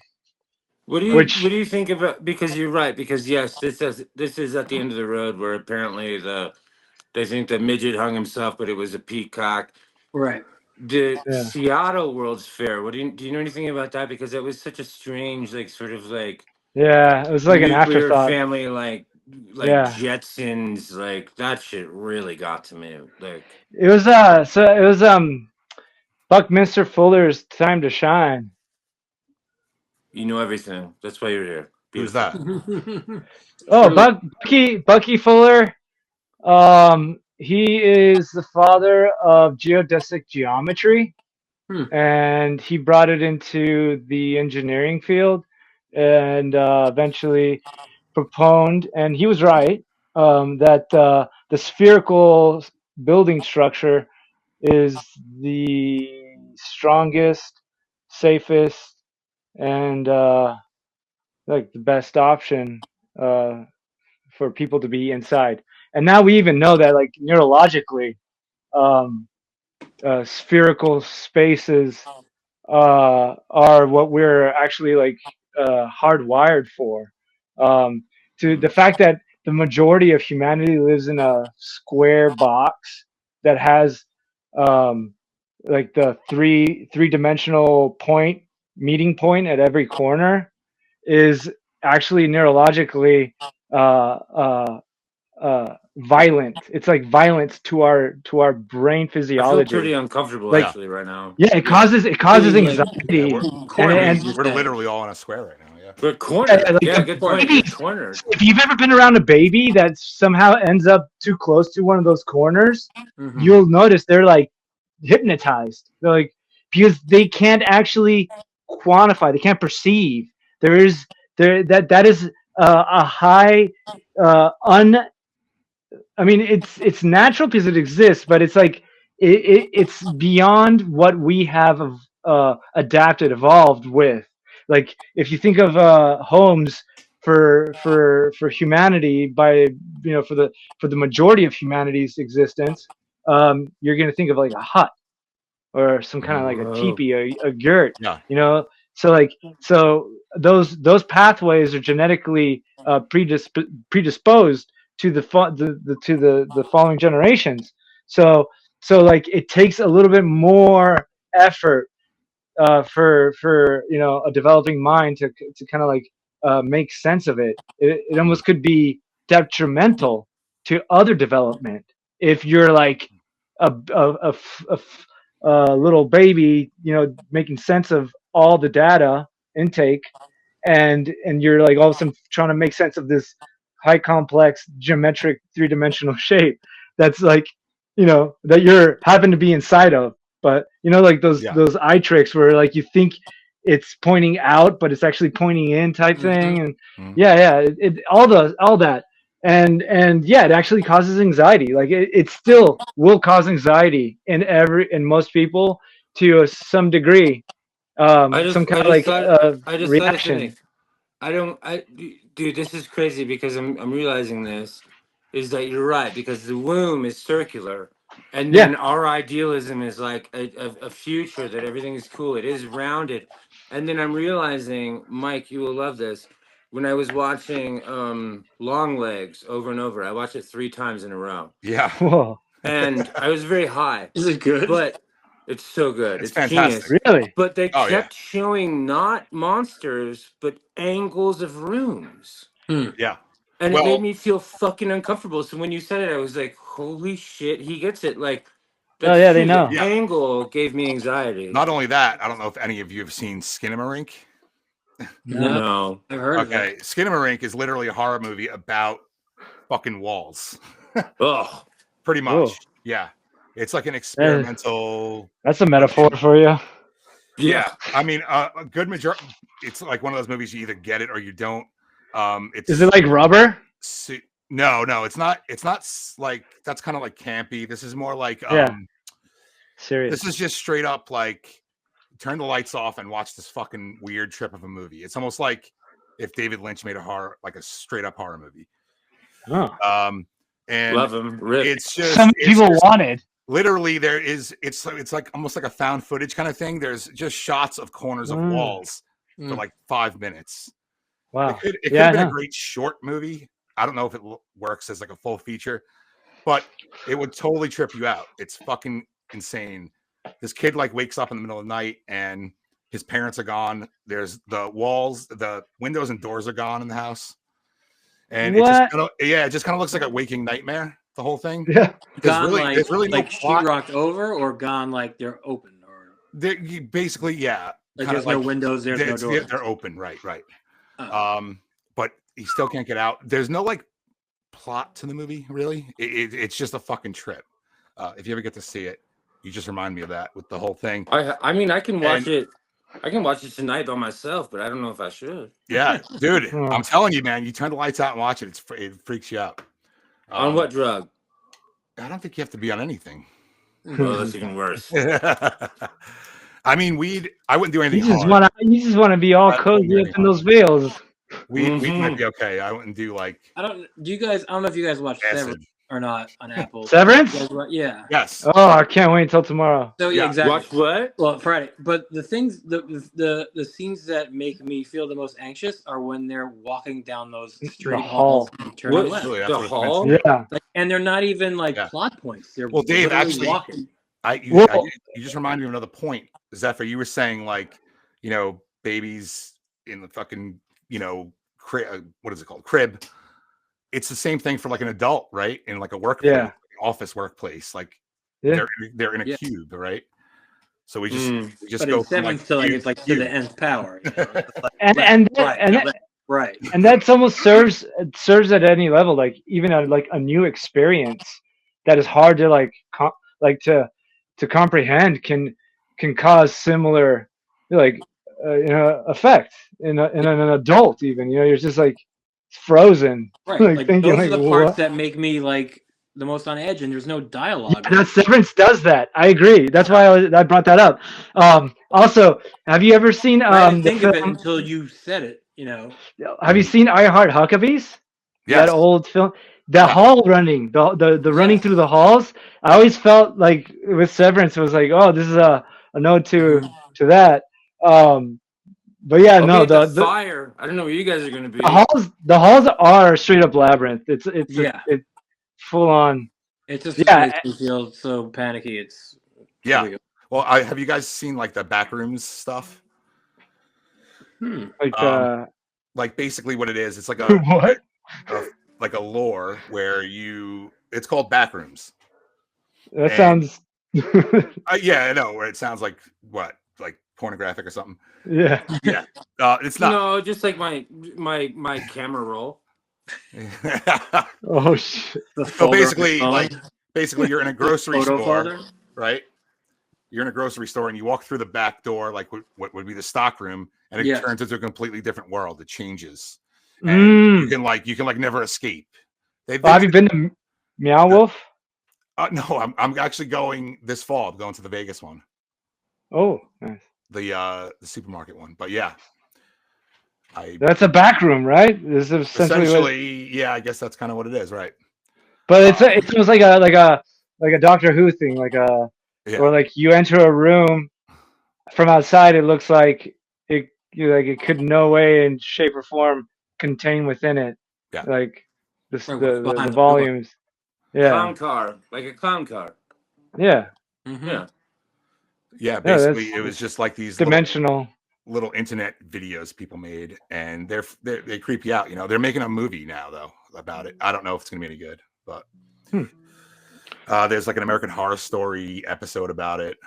What do you think about? Because you're right. Because yes, this is at the end of the road where apparently they think the midget hung himself, but it was a peacock. Right. The Seattle World's Fair. What do you know anything about that? Because it was such a strange, like, sort of like, yeah, it was like an nuclear afterthought. family, like Jetsons, like that shit really got to me. Like it was Buckminster Fuller's time to shine. You know everything. That's why you're here. Who's Beautiful. that? Bucky Fuller. He is the father of geodesic geometry, and he brought it into the engineering field, and eventually proponed, and he was right, that the spherical building structure is the strongest, safest, and like the best option for people to be inside. And now we even know that, like, neurologically, spherical spaces are what we're actually like hardwired for. To the fact that the majority of humanity lives in a square box that has like the three-dimensional meeting point at every corner is actually neurologically violent. It's like violence to our brain physiology. I feel pretty uncomfortable actually right now. Yeah, it causes anxiety. We're literally all in a square right now. Yeah, we're cornered. Good point. Cornered. If you've ever been around a baby that somehow ends up too close to one of those corners, you'll notice they're like hypnotized. They're like, because they can't actually quantify, they can't perceive. That is a high I mean, it's natural because it exists, but it's like it's beyond what we have evolved with. Like, if you think of homes for humanity, by for the majority of humanity's existence, you're going to think of like a hut or some kind of like a teepee, a yurt. Yeah. So those pathways are genetically predisposed to the following generations. So like it takes a little bit more effort for a developing mind to kind of like make sense of it. It almost could be detrimental to other development if you're like a little baby, making sense of all the data intake, and you're like all of a sudden trying to make sense of this high complex geometric three-dimensional shape that's like that you're happen to be inside of. But like those eye tricks where like you think it's pointing out but it's actually pointing in type thing, and all that, and it actually causes anxiety. Like it still will cause anxiety in most people to some degree, some kind of like reaction. Dude, this is crazy because I'm realizing this is that you're right, because the womb is circular, and then our idealism is like a future that everything is cool. It is rounded, and then I'm realizing, Mike, you will love this. When I was watching Long Legs over and over, I watched it 3 times in a row. Yeah. Whoa. And I was very high. Is it good? But it's so good. It's fantastic. Genius. Really? But they kept showing not monsters, but angles of rooms. Yeah. And it made me feel fucking uncomfortable. So when you said it, I was like, holy shit, he gets it. Like, they know. The angle gave me anxiety. Not only that, I don't know if any of you have seen Skinamarink. No. I've heard of it. Skinamarink is literally a horror movie about fucking walls. Ugh. Pretty much. Whoa. Yeah. It's like an experimental. That's a metaphor for you. Yeah. I mean, a good majority. It's like one of those movies you either get it or you don't. Is it like Rubber? No, No, it's not. It's not like that's kind of like campy. This is more like serious. This is just straight up like turn the lights off and watch this fucking weird trip of a movie. It's almost like if David Lynch made a straight up horror movie. Oh. And love him. Rip. It's just some people wanted. Literally, it's like almost like a found footage kind of thing. There's just shots of corners of walls for like 5 minutes. Wow. It could have been a great short movie. I don't know if it works as like a full feature, but it would totally trip you out. It's fucking insane. This kid like wakes up in the middle of the night and his parents are gone. There's the walls, the windows and doors are gone in the house. And it just kind of looks like a waking nightmare, the whole thing. Yeah. Gone really, there's really like no plot. sheetrocked over, or gone like they're open, or basically, yeah. Like there's no windows, there's no doors. They're open, right. Oh. But he still can't get out. There's no like plot to the movie, really. It's just a fucking trip. If you ever get to see it, you just remind me of that with the whole thing. I mean, I can watch it. I can watch it tonight by myself, but I don't know if I should. Yeah, dude, I'm telling you, man. You turn the lights out and watch it. It freaks you out. On what drug? I don't think you have to be on anything. Oh, that's even worse. I mean, I wouldn't do anything. You just want to be all cozy up in those veils. Weed might be okay. I wouldn't do like. I don't know if you guys watch Severance or not on Apple. Severance? Yeah. Yes. Oh, I can't wait until tomorrow. So yeah, exactly. Watch what? Well, Friday. But the things, the scenes that make me feel the most anxious are when they're walking down those straight halls and turning left. Really, the hall? Yeah. And they're not even like plot points. They're Dave, actually, walking. You just reminded me of another point. Zephyr, you were saying like, babies in the fucking, what is it called? Crib. It's the same thing for like an adult, right? In like a workplace, office workplace. Like they're in a cube, right? So we just go from like to like it's like to the nth power. And that's almost serves at any level, like even like a new experience that is hard to to comprehend can cause similar effect in an adult. Even you're just like frozen, right? Like thinking, those are the parts that make me like the most on edge, and there's no dialogue. That Severance does that. I agree. That's why I brought that up. Also, have you ever seen? I didn't think of it until you said it. Have you seen I Heart Huckabees? Yes. That old film. The hall running, the running through the halls. I always felt like with Severance, it was like, oh, this is a node to that. But yeah, no, the fire. I don't know where you guys are going to be. The halls are straight up labyrinth. It's full on. It just makes me feel so panicky. It's Well, have you guys seen like the backrooms stuff? Like basically what it is. It's like a what? Like a lore where it's called backrooms. That sounds. Yeah, I know. Where it sounds like what, like pornographic or something. Yeah. Yeah. It's not. No, just like my camera roll. Oh shit. So basically, you're in a grocery store, right? You're in a grocery store and you walk through the back door, like what would be the stock room, and it turns into a completely different world. It changes. And you can never escape. Have you been to Meow Wolf? No, I'm actually going this fall. I'm going to the Vegas one. Oh, nice. The supermarket one, but yeah, that's a back room, right? This is essentially I guess that's kind of what it is, right? But it feels like a Doctor Who thing, or like you enter a room from outside, it looks like it could no way in shape or form contain within it. Yeah. Like the volumes. Yeah. Clown car, like a clown car. Yeah. Mm-hmm. Yeah. Yeah, basically it was just like these dimensional little internet videos people made, and they creep you out. They're making a movie now though about it. I don't know if it's gonna be any good, but there's like an American Horror Story episode about it.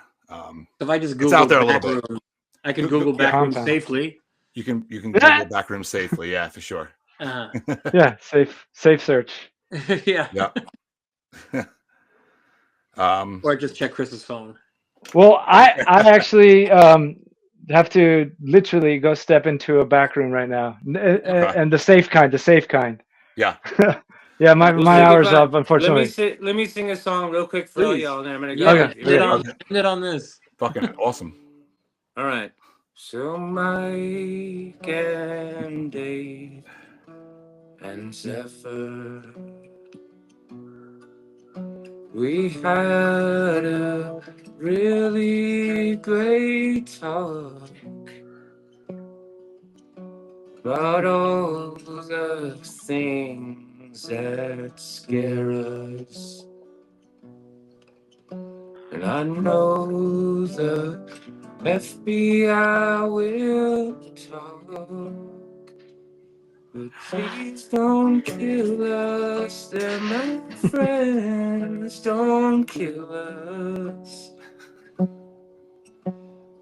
If I just Google, it's out there a little bit. I can Google backroom safely. You can Google backroom safely, yeah, for sure. Yeah, safe search. Yeah. Or just check Chris's phone. Well, I actually have to literally go step into a back room right now, and the safe kind. Yeah. Yeah, my We'll say hour's goodbye. up, unfortunately. Let me sing a song real quick for all Please. y'all, and then I'm gonna go. Yeah, Okay. You ready? end it on this. Fucking awesome. All right. So Mike and Dave and Zephyr, we had a really great talk about all the things that scare us. And I know the FBI will talk, but please don't kill us. They're my friends. Don't kill us,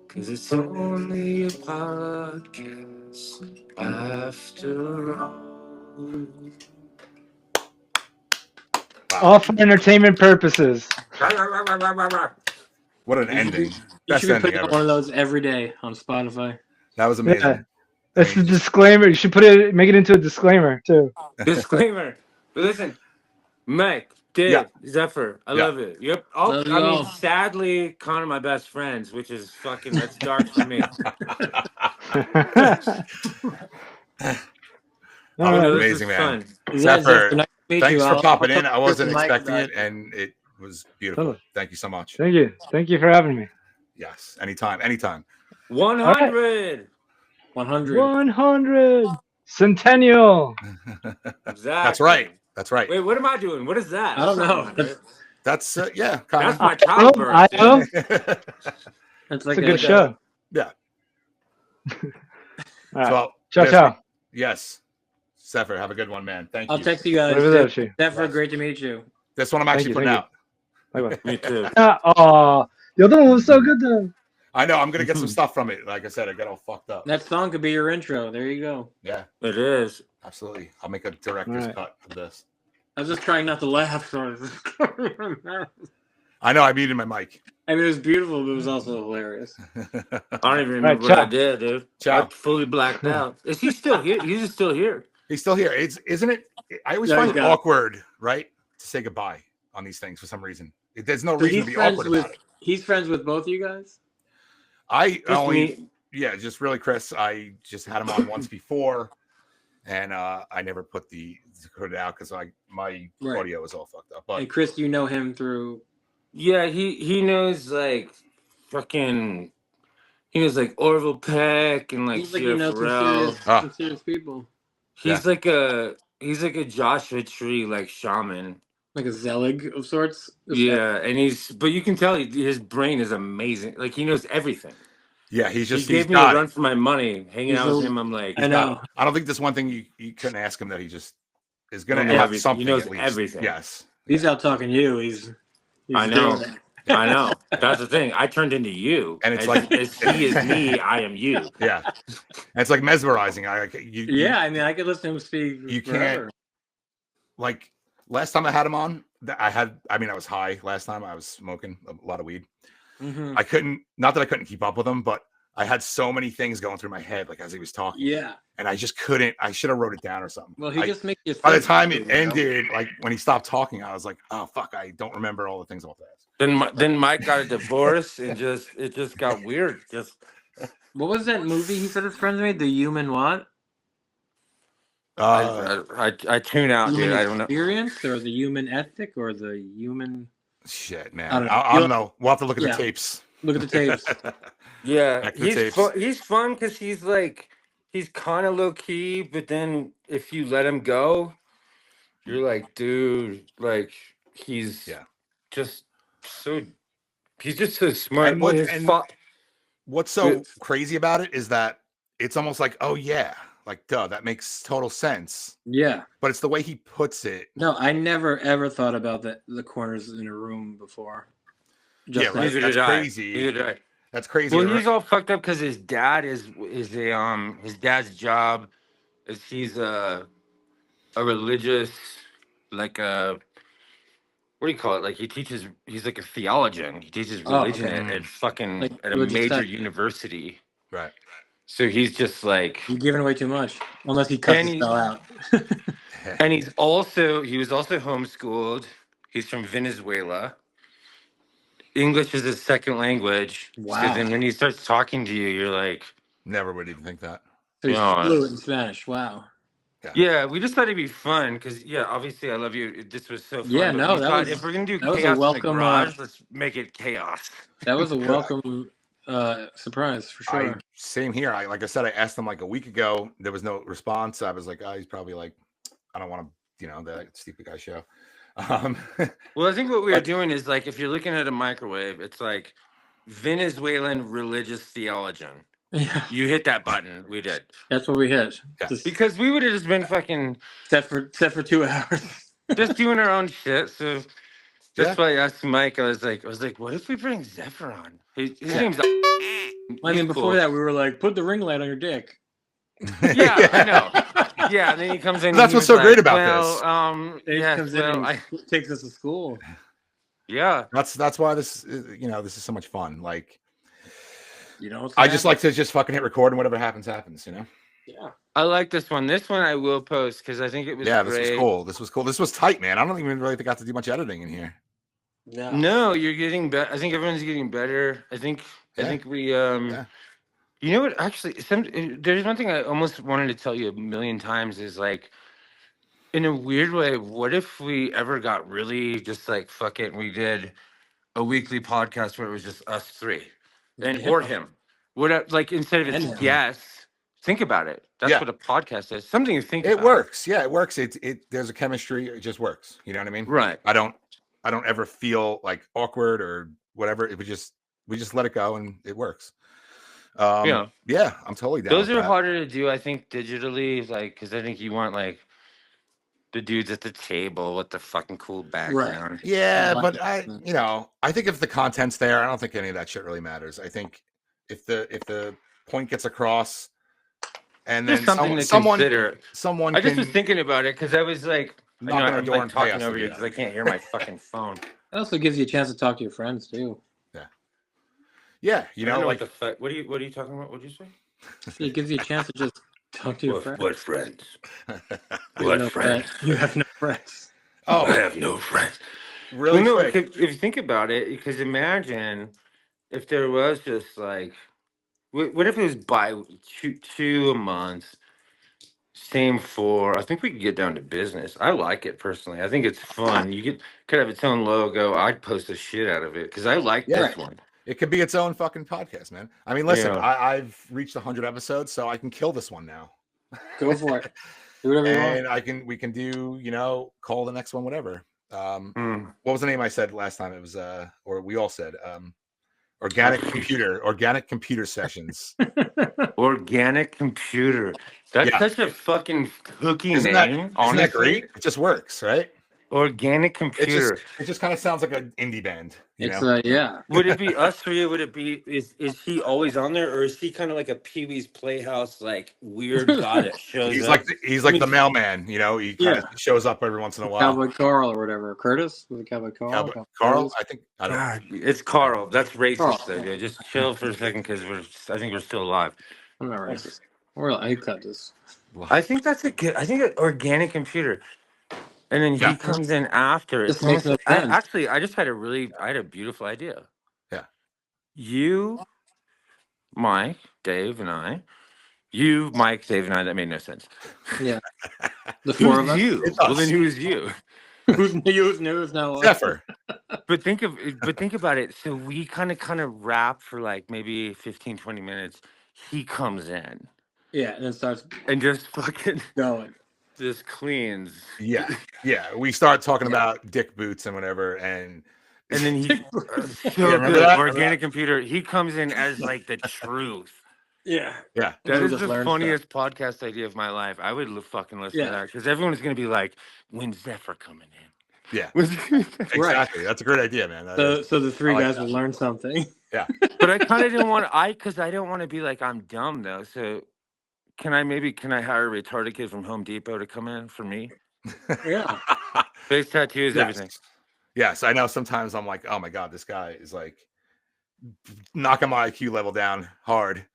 'cause it's only a podcast after all. All for entertainment purposes. What an ending. You Best should be ending putting ever. out one of those every day on Spotify. That was amazing. Yeah. That's the disclaimer. You should make it into a disclaimer too. Disclaimer. But listen, Mike, Dave, Zephyr, I love it. Yep. Oh, Love you I mean, all. sadly, Connor, my best friends, which is fucking, that's dark for me. All Oh, right. amazing, man. Yeah, Zephyr, nice to meet thanks you. for popping I'll in. I talk to wasn't Mike expecting about it, and it was beautiful. Totally. Thank you so much. Thank you. Thank you for having me. Yes, anytime, anytime. 100. 100. 100 Centennial. Exactly. That's right. That's right. Wait, what am I doing? What is that? I don't know. 100. That's yeah, kind That's of. my childbirth. I dude. know. It's like It's a good show. Yeah. All right. So, Ciao, ciao. yes, Zephyr, have a good one, man. Thank I'll you. text you guys. Arrivederci. Zephyr, great to meet you. This one I'm actually putting Thank you. out. Likewise. Me too. Oh, the other one was so good though. I know. I'm gonna get some stuff from it. Like I said, I got all fucked up. That song could be your intro. There you go. Yeah, It is. absolutely. I'll make a director's Right. cut of this. I was just trying not to laugh. So I know. I muted my mic. I mean, it was beautiful, but it was also hilarious. I don't even remember Right, what I ciao. did, dude. Ciao. I fully blacked out. Is he still here? He's still here. He's still here. Isn't it? I always Yeah, find he's it got it. awkward, right, to say goodbye on these things for some reason. There's no So reason to be awkward about it. He's friends with both you guys. I Just only, me. yeah, just really, Chris. I just had him on once before, and I never put it out because my Right. audio was all fucked up. But And Chris, you know him through. Yeah, he knows like fucking. He knows like Orville Peck and like He's like Sierra Farrell. some serious people, He's like a Joshua Tree like shaman. like a Zelig of sorts. Yeah, and but you can tell his brain is amazing. Like he knows everything. yeah, he Gave me a run for my money. Hanging out with him, I'm like, I know. I don't think there's one thing you couldn't ask him that he just is going He to knows have everything. something. He knows at least. everything. Yes. He's out talking to you. He's I know. doing it. I know. That's the thing. I turned into you, And it's as, like- as he is me, I am you. Yeah. And it's like mesmerizing. Yeah, I mean, I could listen to him speak. You can't- forever. Like last time I had him on, I was high last time. I was smoking a lot of weed. Mhm. I couldn't, not that I couldn't keep up with him, but I had so many things going through my head, like as he was talking. Yeah. And I just couldn't, I should have wrote it down or something. Well, he I- just makes you. by the think, time it you know? ended, like when he stopped talking, I was like, oh, fuck, I don't remember all the things I want to ask. Then Mike got a divorce, and it just got weird. Just What was that movie he said his friends made? The Human what? I tune out, Human dude. I don't know. Experience or the Human Ethic or the Human? Shit, I man. don't know. I don't know. We'll have to look at Yeah. the tapes. Look at the tapes. Yeah, Back to the tapes. he's fun because he's kind of low key, but then if you let him go, you're like, dude, like he's Yeah. just so he's just so smart. And Well, what- his and- fa- What's so Dude. crazy about it is that it's almost like, oh, yeah, like, duh, that makes total sense. Yeah. But it's the way he puts it. No, I never ever thought about the corners in a room before. Yeah, right. neither That's did I. crazy. Neither did I. That's crazy. Well, right? he's all fucked up because his dad is his dad's job is he's a religious, like a, what do you call it? Like he's like a theologian. He teaches Oh, religion okay. at fucking Like at a religious major stuff. university. Right. So he's just like, You're giving away too much, unless he cuts And his he- spell out. And he was also homeschooled. He's from Venezuela. English is his second language. Wow. So then when he starts talking to you, you're like, never would even think that. So he's fluent in Spanish. Wow. Yeah, we just thought it'd be fun because, obviously I love you. This was so fun. Yeah, but no, we that thought was if we're gonna do that was a chaos in the welcome, garage, let's make it chaos. That was a welcome surprise for sure. Same here. Like I said, I asked him like a week ago. There was no response. I was like, oh, he's probably like, I don't want to, that stupid guy show. Well, I think what we are doing is like, if you're looking at a microwave, it's like Venezuelan religious theologian. Yeah. You hit that button. We did. That's what we hit. Yeah. Because we would have just been fucking set for 2 hours. just doing our own shit. So that's why I asked Mike. I was like, what if we bring ZEPHYR on? His name's. I mean, before that, we were like, put the ring light on your dick. Yeah, I know. Yeah, and then he comes in. That's what's so great about this. Comes in and takes us to school. Yeah, that's why this is so much fun. Like, I just like to just fucking hit record and whatever happens. Yeah, I like this one. This one I will post because I think it was. Yeah, great. This was cool. This was tight, man. I don't even really got to do much editing in here. No, you're getting better. I think everyone's getting better. I think we You know what? Actually, there's one thing I almost wanted to tell you a million times is like, in a weird way, what if we ever got really just like, fuck it, we did a weekly podcast where it was just us three or him. Like instead of it's guests, think about it. That's what a podcast is. Something to think about. It works. Yeah, it works. There's a chemistry. It just works. You know what I mean? Right. I don't ever feel like awkward or whatever. We just let it go and it works. Yeah, I'm totally down. Those are harder to do, I think, digitally, like, because I think you want like the dudes at the table with the fucking cool background. Right. Yeah, but I think if the content's there, I don't think any of that shit really matters. I think if the point gets across, and then someone I just was thinking about it because I was like, I'm like talking over you because I can't hear my fucking phone. It also gives you a chance to talk to your friends too. Yeah, like the fuck. What are you talking about? What did you say? It gives you a chance to just talk to your friends. What friends? What friends? You have no friends. Oh, I have no friends. Really? Well, no, if you think about it, because imagine if there was just like, what if it was by two a month, same for? I think we could get down to business. I like it personally. I think it's fun. Could have its own logo. I'd post the shit out of it because I like this one. It could be its own fucking podcast, man. I mean, listen, I've reached 100 episodes, so I can kill this one now. Go for it. Do whatever you want. And we can do, call the next one, whatever. What was the name I said last time? It was, or we all said, organic computer sessions. Organic computer. That's such a fucking hooky name. Isn't that great? It just works, right? Organic computer. It just kind of sounds like an indie band. Yeah. Would it be us three? Would it be? Is he always on there, or is he kind of like a Pee Wee's Playhouse, like weird guy that shows up? He's like the mailman. He kind of shows up every once in a while. Cowboy Carl or whatever. Curtis was it Cowboy Carl? Carl, I think. I don't know. It's Carl. That's racist, though. Dude. Just chill for a second, because I think we're still alive. I'm not racist. I cut this. I think that's a good. I think an organic computer. And then he comes in after. This makes no sense. Actually, I just had a beautiful idea. Yeah. You, Mike, Dave, and I. You, Mike, Dave, and I. That made no sense. Yeah. The four of us. You? Well, then who is you? Who's now? ZEPHYR. But think about it. So we kind of rap for like maybe 15, 20 minutes. He comes in. Yeah, and then starts and just fucking going. Just cleans. Yeah. We start talking about dick boots and whatever, and then he organic computer. He comes in as like the truth. Yeah. That is the funniest podcast idea of my life. I would fucking listen to that because everyone's gonna be like, "When's ZEPHYR coming in?" Yeah. Exactly. That's a great idea, man. So the three guys will learn something. Yeah. But I kind of didn't want because I don't want to be like I'm dumb though. So. Can I hire a retarded kid from Home Depot to come in for me? Yeah. Face tattoos, everything. Yes, I know. Sometimes I'm like, oh my God, this guy is like knocking my IQ level down hard.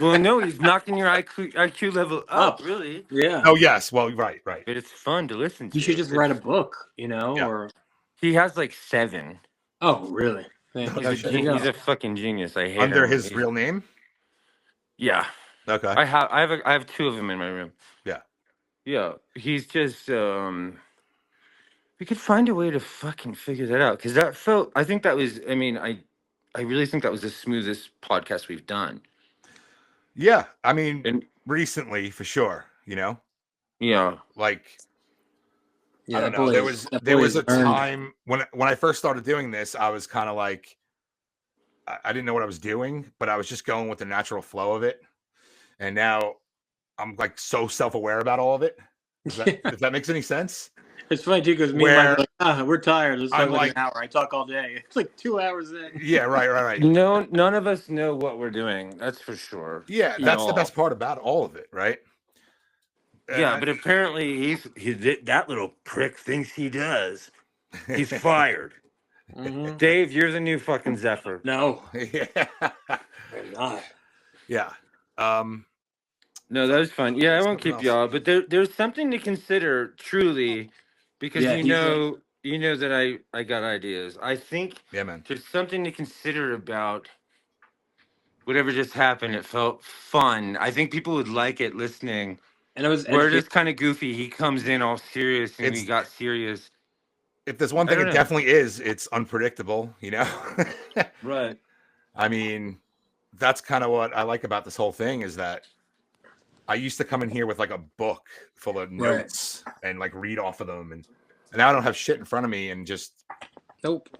Well, no, he's knocking your IQ level up, really. Yeah. Oh yes, well, right. But it's fun to listen to. You should just write a book, Yeah. or He has like 7. oh, really? He's a fucking genius. I hate Under him. his real name. Yeah. Okay. I have 2 of them in my room. Yeah. Yeah. He's just we could find a way to fucking figure that out, because that felt. I think that was. I mean, I really think that was the smoothest podcast we've done. Yeah, I mean, recently for sure. Yeah. Like, Yeah, I don't know. There was a time when I first started doing this, I was kind of like, I didn't know what I was doing, but I was just going with the natural flow of it. And now I'm like so self-aware about all of it. If that makes any sense. It's funny too, because me and Mike are like, we're tired. Let's talk like an hour. I talk all day. It's like 2 hours a day. Yeah, right. No, none of us know what we're doing. That's for sure. Yeah, that's the best part about all of it, right? Yeah, but apparently that little prick thinks he does. He's fired. Mm-hmm. Dave, you're the new fucking ZEPHYR. No. Yeah. I'm not. Yeah. No, that was fun. Yeah, I won't keep y'all, but there's something to consider, truly, because you know that I got ideas. I think man. There's something to consider about whatever just happened. It felt fun. I think people would like it listening. And it was we're just kind of goofy. He comes in all serious, and we got serious. If there's one thing it definitely is, it's unpredictable, Right. I mean, that's kind of what I like about this whole thing, is that I used to come in here with like a book full of notes and like read off of them, and now I don't have shit in front of me, and just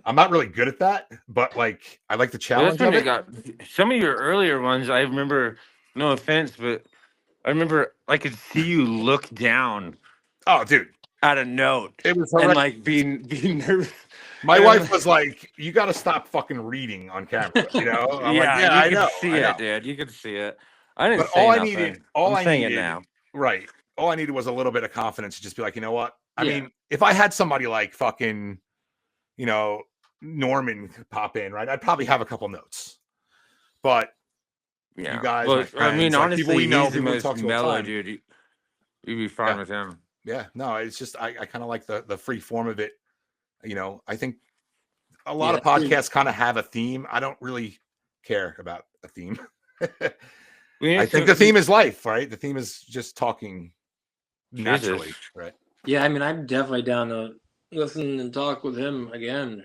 I'm not really good at that, but like I like the challenge of it. Got some of your earlier ones. I remember, no offense, but I remember I could see you look down. Oh, dude. At a note. It was and like being nervous. My wife was like, "You got to stop fucking reading on camera." I'm like, I know. See it, dude. You could see it. I didn't. But all I needed, now. Right. All I needed was a little bit of confidence to just be like, you know what? I mean, if I had somebody like fucking, Norman pop in, right? I'd probably have a couple notes. But you guys, my friends, I mean, honestly, people we know, he's the most mellow dude. You'd be fine with him. Yeah, no, it's just I kind of like the free form of it. I think a lot of podcasts kind of have a theme. I don't really care about a theme. I think the theme is life, right? The theme is just talking naturally, right? Yeah, I mean, I'm definitely down to listen and talk with him again.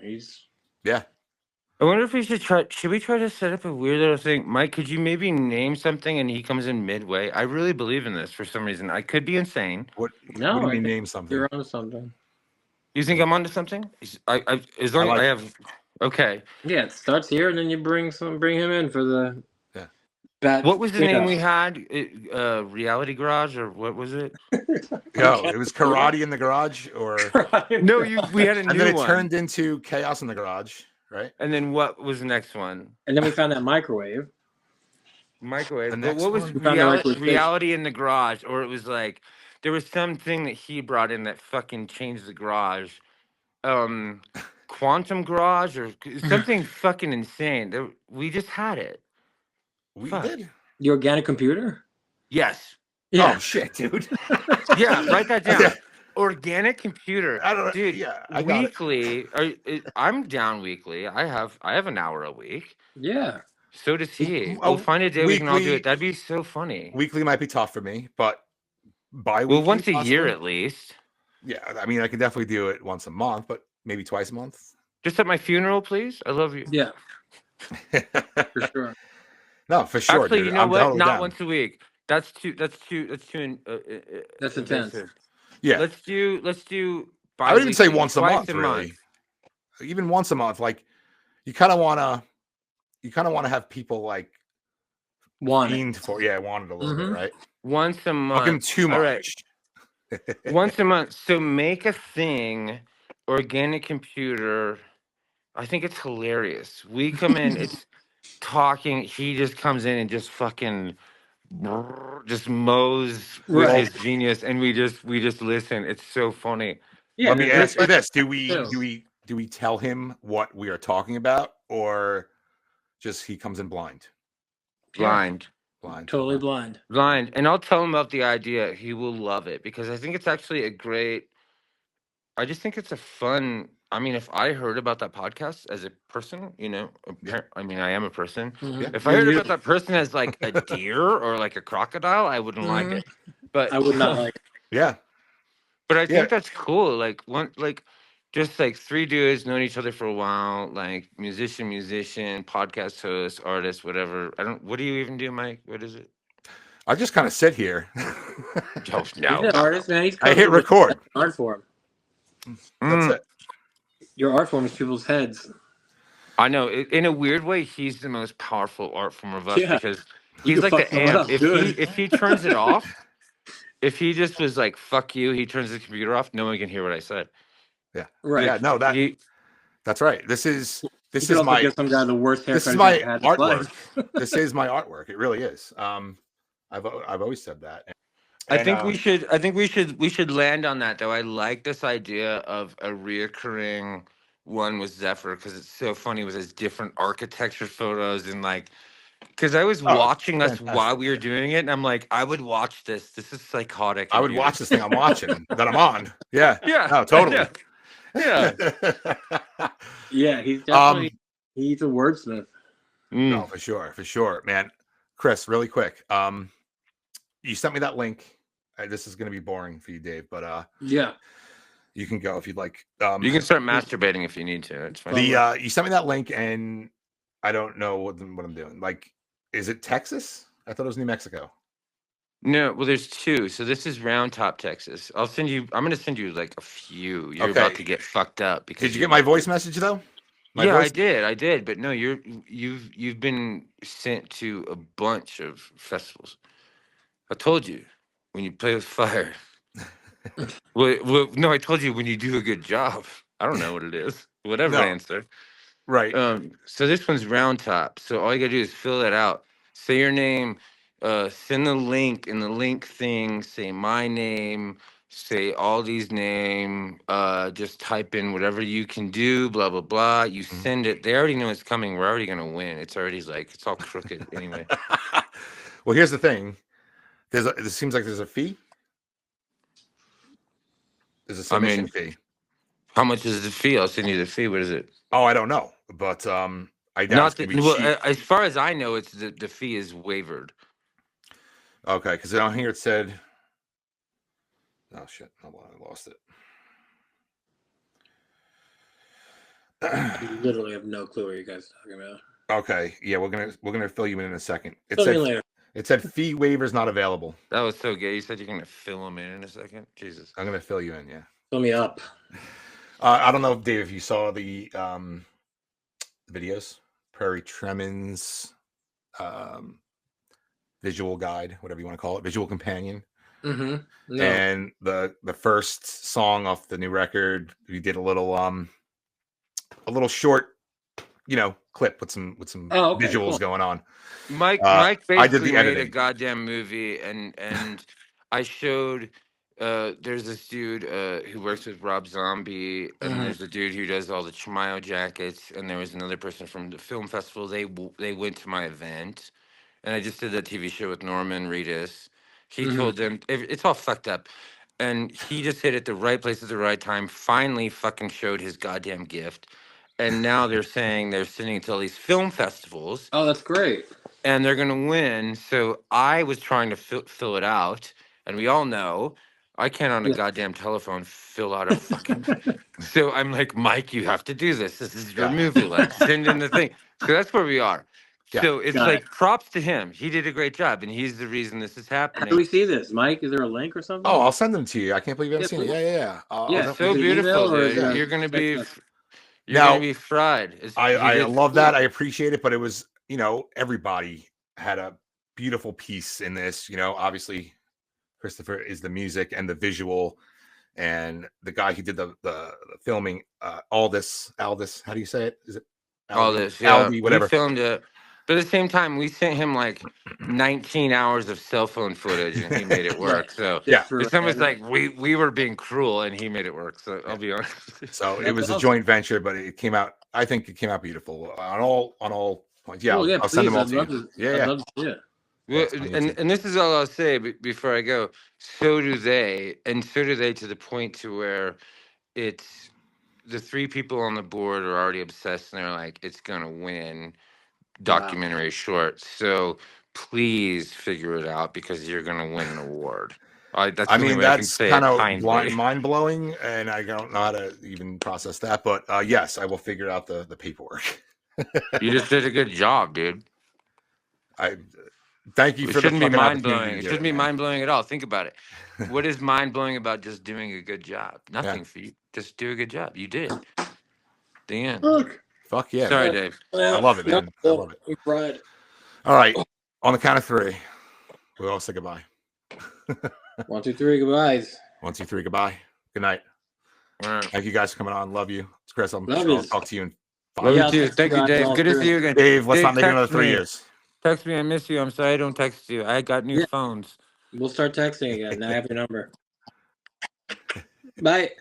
I wonder if we should try. Should we try to set up a weird little thing? Mike, could you maybe name something and he comes in midway? I really believe in this for some reason. I could be insane. What do you mean name something? You're onto something. You think I'm onto something? As long as I have. Okay. Yeah, it starts here, and then you bring him in for the. What was the name we had? Reality Garage, or what was it? No, it was Karate in the Garage, or no, we had a new one. And then it turned into Chaos in the Garage. Right. And then what was the next one? And then we found that microwave. But what was reality in the garage? Or it was like there was something that he brought in that fucking changed the garage. Quantum Garage or something fucking insane. We just had it. We did. The organic computer? Yes. Yeah. Oh shit, dude. Yeah, write that down. Organic computer. I don't know, dude. Yeah, weekly. I'm down weekly. I have an hour a week. Yeah. So does he. We'll find a day we can all do it. That'd be so funny. Weekly might be tough for me, but bi-weekly. Well, once a year at least. Yeah, I mean, I can definitely do it once a month, but maybe twice a month. Just at my funeral, please. I love you. Yeah. For sure. No, for sure. Actually, dude. you know I'm what? totally Not down. That's too. That's intense. Yeah. Let's do. I would even say once a month, really. Even once a month, like you kind of want to have people like want it a little bit, right? Once a month. Fucking too much. All right. Once a month. So make a thing. Organic computer. I think it's hilarious. We come in. It's talking. He just comes in and just fucking. Just mows with his genius, and we just listen. It's so funny. Yeah, let me ask you this: Do we tell him what we are talking about, or just he comes in blind? Blind. Blind. Totally blind. Blind. And I'll tell him about the idea. He will love it because I think it's actually a great. I just think it's a fun. I mean, if I heard about that podcast as a person, you know, I mean, I am a person. Mhm. If I heard about that person as like a deer or like a crocodile, I wouldn't like it. But I would not like it. Yeah. But I think that's cool. Like just like three dudes knowing each other for a while, like musician, podcast host, artist, whatever. What do you even do, Mike? What is it? I just kind of sit here. Oh, no. He's an artist, man. I hit record. Art form. That's it. Your art form is people's heads. I know. In a weird way, he's the most powerful art form of us because You he's can like fuck the someone amp. up, If good. he turns it off, if he just was like "fuck you," he turns the computer off. No one can hear what I said. Yeah. Right. Yeah. No. That's right. This is my. Get some guy the worst haircut. This is my artwork. This is my artwork. It really is. I've always said that. I think we should land on that though. I like this idea of a reoccurring one with ZEPHYR because it's so funny with his different architecture photos and like because I was watching us while we were doing it and I'm like, I would watch this. This is psychotic. I would watch this thing I'm watching that I'm on. Yeah. Yeah. No, totally. Yeah. Yeah, he's definitely he's a wordsmith. No, for sure, man. Chris, really quick. You sent me that link. This is going to be boring for you, Dave, but yeah, you can go if you'd like. You can start masturbating if you need to. It's fine. You sent me that link, and I don't know what I'm doing. Like, is it Texas? I thought it was New Mexico. No, well, there's two. So this is Round Top, Texas. I'm going to send you like a few. You're about to get fucked up because. Did you get my voice message though? I did. But no, you've been sent to a bunch of festivals. I told you. When you play with fire. well, no, I told you when you do a good job. I don't know what it is. Whatever answer. Right. So this one's Round Top. So all you gotta do is fill it out. Say your name. Send the link in the link thing. Say my name. Say all these names. Just type in whatever you can do. Blah blah blah. You send it. They already know it's coming. We're already gonna win. It's already like it's all crooked anyway. Well, here's the thing. It seems like there's a fee. There's a submission fee. How much is the fee? I'll send you the fee. What is it? Oh, I don't know, but I doubt it's gonna be cheap. As far as I know, it's the fee is waived. Okay, because down here it said. Oh shit! I lost it. I literally have no clue what you guys are talking about. Okay, yeah, we're gonna fill you in a second. Fill me later. It said fee waivers not available. That was so gay. You said you're going to fill them in a second? Jesus. I'm going to fill you in, yeah. Fill me up. I don't know, Dave, if you saw the videos. Prairie Tremens visual guide, whatever you want to call it, visual companion. Mm-hmm. No. And the first song off the new record, we did a little short, clip with some visuals going on. Mike basically made a goddamn movie, and I showed. There's this dude who works with Rob Zombie, and there's a dude who does all the Chimayo jackets, and there was another person from the film festival. They went to my event, and I just did that TV show with Norman Reedus. He told them it's all fucked up, and he just hit at the right place at the right time. Finally, fucking showed his goddamn gift. And now they're saying they're sending it to all these film festivals. Oh, that's great. And they're going to win. So I was trying to fill it out. And we all know I can't on a goddamn telephone fill out a fucking... So I'm like, Mike, you have to do this. This is your movie. Like, send in the thing. So that's where we are. Yeah. So it's like props to him. He did a great job. And he's the reason this is happening. How do we see this? Mike, is there a link or something? Oh, I'll send them to you. I can't believe you haven't seen it. Yeah. I'll so beautiful, dude. You're going to be... You're going to be fried. I love that. I appreciate it. But it was, everybody had a beautiful piece in this. Obviously, Christopher is the music and the visual. And the guy who did the filming, Aldis, how do you say it? Is it Aldis? Yeah. Aldi, whatever. We filmed it. But at the same time, we sent him like 19 hours of cell phone footage, and he made it work. So it's almost like we were being cruel, and he made it work. So I'll be honest. So it was a joint venture, but it came out. I think it came out beautiful on all points. Yeah, I'll send them all to you. Yeah. Well, It's on and YouTube. and this is all I'll say before I go. So do they, and so do they to the point to where it's the three people on the board are already obsessed and they're like, it's gonna win documentary short. So please figure it out because you're gonna win an award. That's I the only mean, way I can that's say kind it of kindly. mind blowing, and I don't know how to even process that. But yes, I will figure out the paperwork. You just did a good job, dude. I thank you It for the shouldn't be fucking mind opportunity blowing. to It do shouldn't it, be man. mind blowing at all. Think about it. What is mind blowing about just doing a good job? Nothing for you. Just do a good job. You did. The end. Fuck yeah, Sorry, man. Dave. I love it, man. I love it. We cried. All right, on the count of three, we'll all say goodbye. 1, 2, 3. Goodbyes. 1, 2, 3. Goodbye. Good night. All right. Thank you guys for coming on. Love you. It's Chris. Love I'll you. talk to you in 5 Love minutes. you too. Thank you, Dave. Good to see you again. Dave, let's not make it text another 3 me. years. Text me. I miss you. I'm sorry I don't text you. I got new Yeah. phones. We'll start texting again. Now I have your number. Bye.